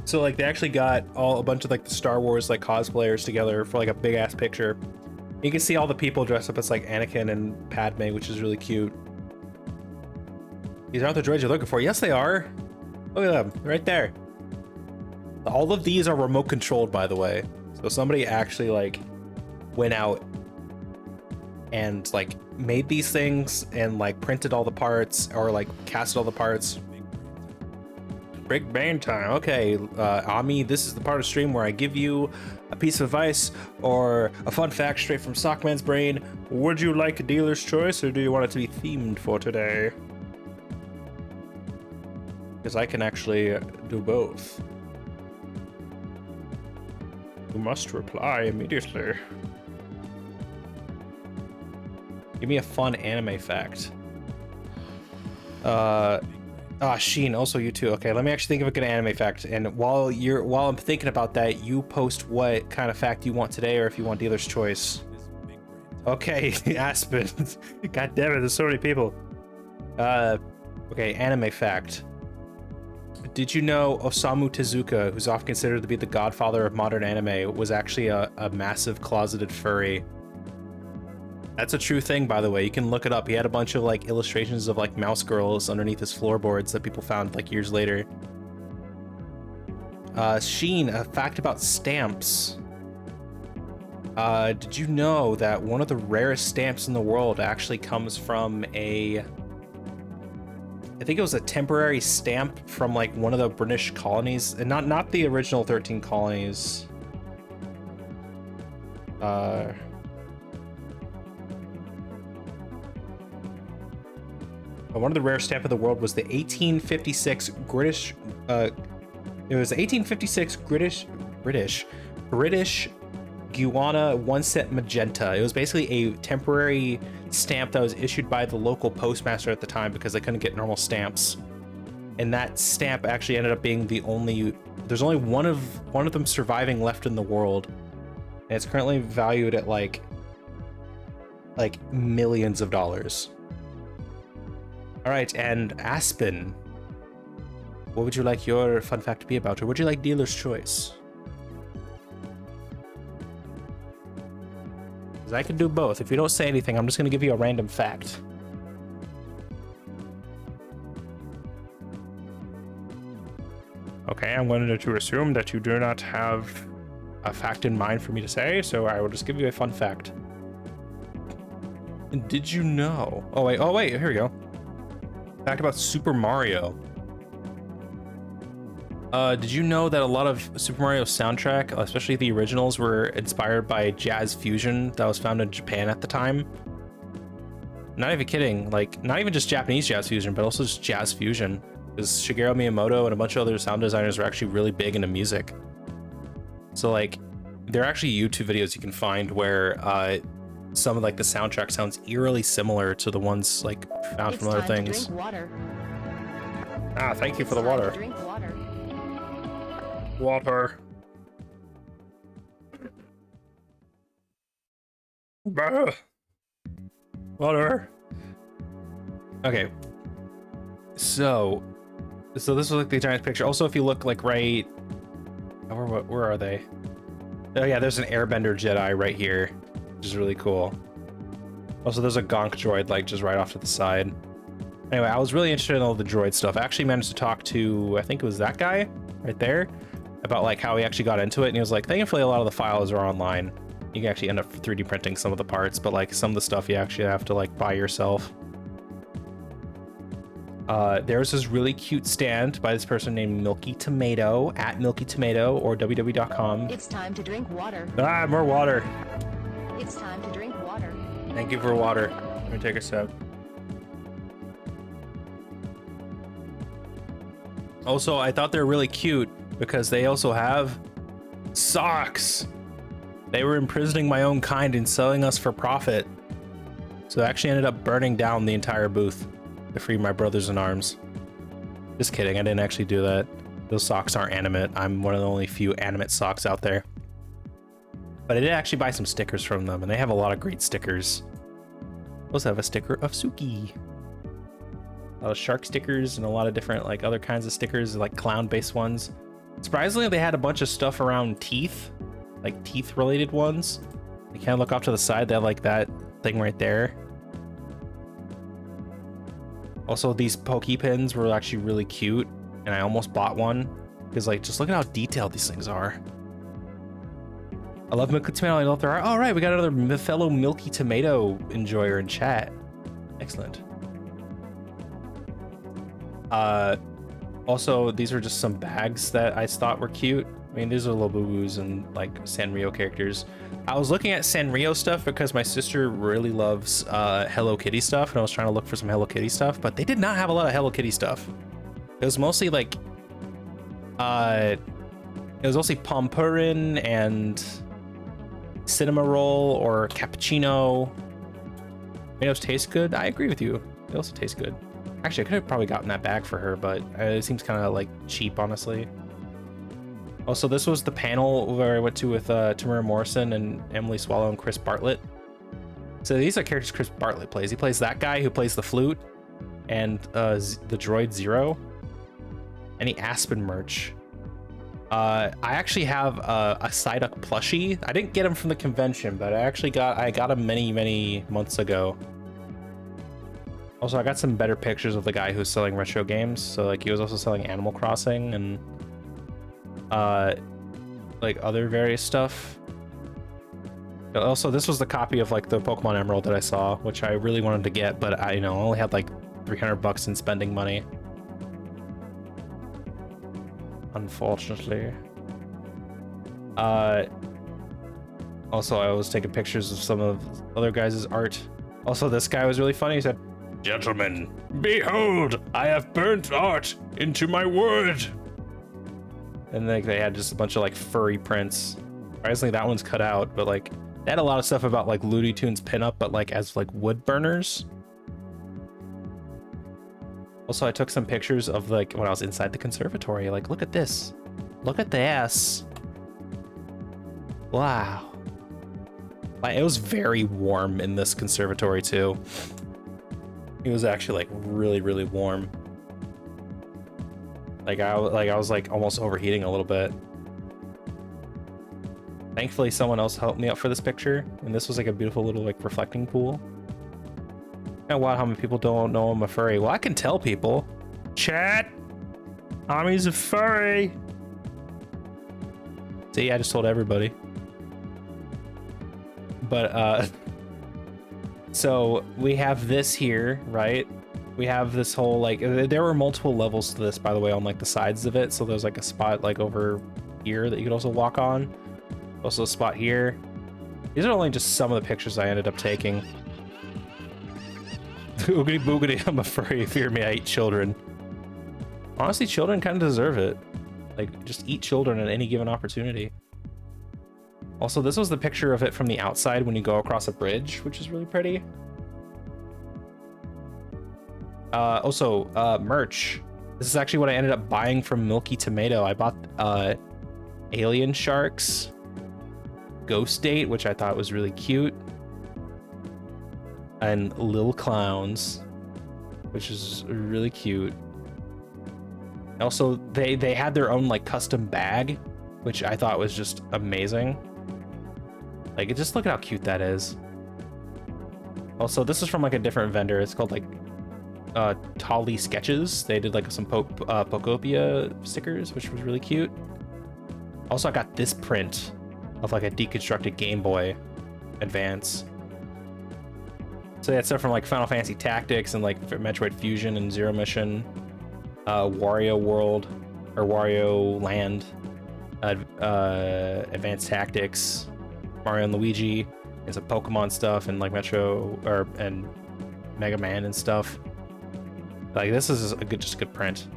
So like they actually got a bunch of like the Star Wars like cosplayers together for like a big ass picture. You can see all the people dressed up as like Anakin and Padme, which is really cute. These aren't the droids you're looking for. Yes, they are. Look at them right there. All of these are remote controlled, by the way. So somebody actually like went out and like made these things and like printed all the parts or like casted all the parts. Big bang time. Okay, Ami, this is the part of stream where I give you a piece of advice or a fun fact straight from Sockman's brain. Would you like a dealer's choice or do you want it to be themed for today? Because I can actually do both. You must reply immediately. Give me a fun anime fact. Sheen, also you too. Okay, let me actually think of a good anime fact. And while I'm thinking about that, you post what kind of fact you want today, or if you want dealer's choice. Okay, Aspen. God damn it, there's so many people. Okay, anime fact. Did you know Osamu Tezuka, who's often considered to be the godfather of modern anime, was actually a massive closeted furry? That's a true thing, by the way. You can look it up. He had a bunch of like illustrations of like mouse girls underneath his floorboards that people found like years later. Sheen, a fact about stamps. Did you know that one of the rarest stamps in the world actually comes from a I think it was a temporary stamp from like one of the British colonies, and not the original 13 colonies. One of the rare stamp of the world was the 1856 British. It was 1856 British Guiana 1-cent magenta. It was basically a temporary stamp that was issued by the local postmaster at the time because they couldn't get normal stamps. And that stamp actually ended up being the only. There's only one of them surviving left in the world, and it's currently valued at like millions of dollars. All right, and Aspen, what would you like your fun fact to be about, or would you like dealer's choice? Because I can do both. If you don't say anything, I'm just going to give you a random fact. Okay, I'm going to assume that you do not have a fact in mind for me to say, so I will just give you a fun fact. Did you know? Oh wait, here we go. Fact about Super Mario. Did you know that a lot of Super Mario soundtrack, especially the originals, were inspired by jazz fusion that was found in Japan at the time? Not even kidding, like not even just Japanese jazz fusion, but also just jazz fusion. Because Shigeru Miyamoto and a bunch of other sound designers were actually really big into music. So like, there are actually YouTube videos you can find where some of like the soundtrack sounds eerily similar to the ones like found from other things. Drink water. Ah, thank you It's for the time to water. Drink water. Water. Bah. Water. Okay. So this was like the giant picture. Also, if you look like right, where are they? Oh yeah, there's an Airbender Jedi right here, which is really cool. Also, there's a Gonk droid like just right off to the side. Anyway, I was really interested in all the droid stuff. I actually managed to talk to, I think it was that guy right there, about like how he actually got into it, and he was like, thankfully a lot of the files are online. You can actually end up 3D printing some of the parts, but like some of the stuff you actually have to like buy yourself. There's this really cute stand by this person named Milky Tomato at Milky Tomato or www.com. It's time to drink water. Ah, more water. It's time to drink water. Thank you for water. Let me take a sip. Also, I thought they were really cute because they also have socks. They were imprisoning my own kind and selling us for profit. So I actually ended up burning down the entire booth to free my brothers in arms. Just kidding, I didn't actually do that. Those socks aren't animate. I'm one of the only few animate socks out there. But I did actually buy some stickers from them, and they have a lot of great stickers. Also have a sticker of Suki. A lot of shark stickers and a lot of different like other kinds of stickers, like clown-based ones. Surprisingly, they had a bunch of stuff around teeth, like teeth-related ones. You can't look off to the side. They have like that thing right there. Also, these Poke pins were actually really cute, and I almost bought one because, like, just look at how detailed these things are. I love Milky Tomato. I love their art. All right, we got another fellow Milky Tomato enjoyer in chat. Excellent. Also, these are just some bags that I thought were cute. I mean, these are Lobubus and like Sanrio characters. I was looking at Sanrio stuff because my sister really loves Hello Kitty stuff, and I was trying to look for some Hello Kitty stuff, but they did not have a lot of Hello Kitty stuff. It was mostly like, it was mostly Pompurin and Cinema Roll or Cappuccino. Tomatoes taste good. I agree with you. They also taste good. Actually, I could have probably gotten that bag for her, but it seems kind of like cheap, honestly. Also, this was the panel where I went to with Tamara Morrison and Emily Swallow and Chris Bartlett. So these are characters Chris Bartlett plays. He plays that guy who plays the flute and the droid Zero. Any Aspen merch. I actually have a Psyduck plushie. I didn't get him from the convention, but I got him many months ago. Also, I got some better pictures of the guy who's selling retro games. So like he was also selling Animal Crossing and like other various stuff. Also, this was the copy of like the Pokemon Emerald that I saw, which I really wanted to get, but I only had like $300 in spending money. Unfortunately. Also, I was taking pictures of some of other guys' art. Also, this guy was really funny. He said, "Gentlemen, behold, I have burnt art into my wood." And like they had just a bunch of like furry prints. Surprisingly, that one's cut out, but like they had a lot of stuff about like Looney Tunes pinup, but like as like wood burners. Also, I took some pictures of like when I was inside the conservatory. Like, look at this. Look at this. Wow. Like, it was very warm in this conservatory too. It was actually like really, really warm. Like I was like almost overheating a little bit. Thankfully, someone else helped me out for this picture, and this was like a beautiful little like reflecting pool. And wow, how many people don't know I'm a furry? Well, I can tell people. Chat, Ami's a furry. See, I just told everybody. But so we have this here, right? We have this whole like there were multiple levels to this, by the way, on like the sides of it. So there's like a spot like over here that you could also walk on. Also a spot here. These are only just some of the pictures I ended up taking. Oogity boogity, I'm a furry. Fear me, I eat children. Honestly, children kind of deserve it. Like, just eat children at any given opportunity. Also, this was the picture of it from the outside when you go across a bridge, which is really pretty. Also, merch. This is actually what I ended up buying from Milky Tomato. I bought alien sharks, ghost date, which I thought was really cute, and Lil Clowns, which is really cute. Also, they had their own like custom bag, which I thought was just amazing. Like, just look at how cute that is. Also, this is from like a different vendor. It's called like Tolly Sketches. They did like some Pokopia stickers, which was really cute. Also, I got this print of like a deconstructed Game Boy Advance. So they had stuff from like Final Fantasy Tactics and like Metroid Fusion and Zero Mission, Wario World or Wario Land, Advanced Tactics, Mario and Luigi, and some Pokemon stuff, and like Metro and Mega Man and stuff. Like, this is just a good print.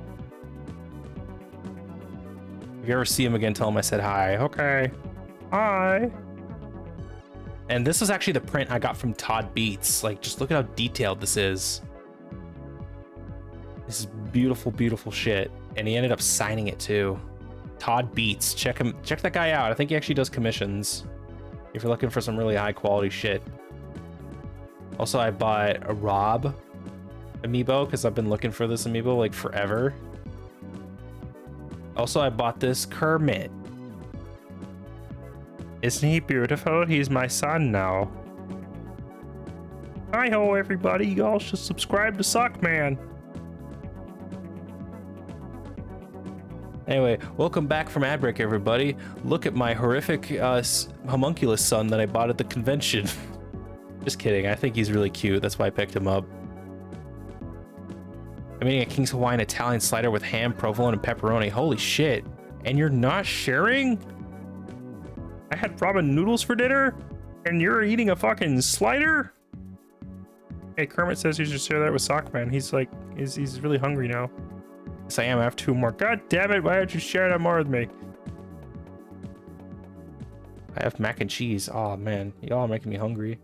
If you ever see him again, tell him I said hi. Okay. Hi. And this is actually the print I got from Todd Beats. Like, just look at how detailed this is. This is beautiful, beautiful shit. And he ended up signing it too. Todd Beats. Check that guy out. I think he actually does commissions if you're looking for some really high quality shit. Also, I bought a Rob amiibo because I've been looking for this amiibo like forever. Also, I bought this Kermit. Isn't he beautiful? He's my son now. Hi-ho, everybody. Y'all should subscribe to Sockman. Anyway, welcome back from ad break, everybody. Look at my horrific homunculus son that I bought at the convention. Just kidding. I think he's really cute. That's why I picked him up. I'm eating a King's Hawaiian Italian slider with ham, provolone, and pepperoni. Holy shit. And you're not sharing? I had ramen noodles for dinner, and you're eating a fucking slider? Hey, Kermit says you should share that with Sockman. He's like, he's really hungry now. Yes, I am. I have 2 more. God damn it, why don't you share that more with me? I have mac and cheese. Oh, man. Y'all are making me hungry.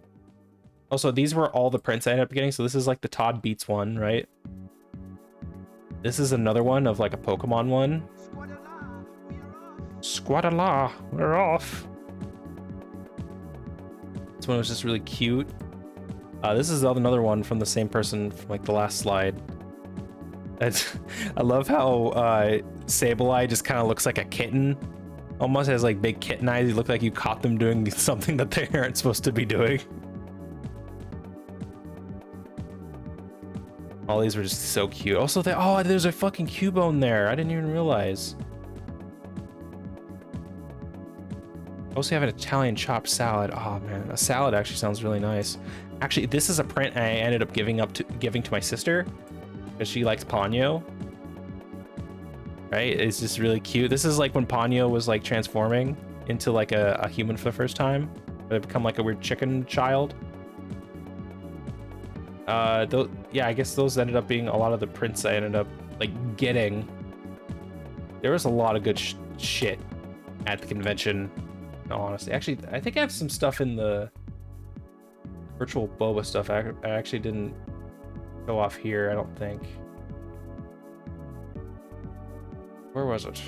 Also, these were all the prints I ended up getting. So this is like the Todd Beats one, right? This is another one of like a Pokemon one. Squadala, we're off. This one was just really cute. This is another one from the same person from like the last slide. I love how Sableye just kind of looks like a kitten. Almost has like big kitten eyes. You look like you caught them doing something that they aren't supposed to be doing. All these were just so cute. Also, there's a fucking Cubone there. I didn't even realize. Also have an Italian chopped salad. Oh man, a salad actually sounds really nice. Actually, this is a print I ended up giving to my sister. because she likes Ponyo. Right? It's just really cute. This is like when Ponyo was like transforming into like a human for the first time. They become like a weird chicken child. Yeah, I guess those ended up being a lot of the prints I ended up like getting. There was a lot of good shit at the convention, in all honesty. Actually, I think I have some stuff in the virtual boba stuff. I actually didn't go off here, I don't think. Where was it?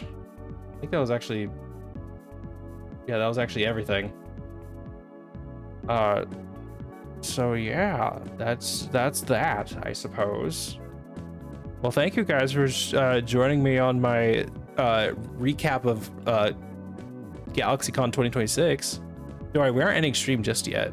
I think that was actually... Yeah, that was actually everything. So yeah, that's that, I suppose. Well, thank you guys for joining me on my recap of Galaxycon 2026. Don't worry, we aren't ending stream just yet.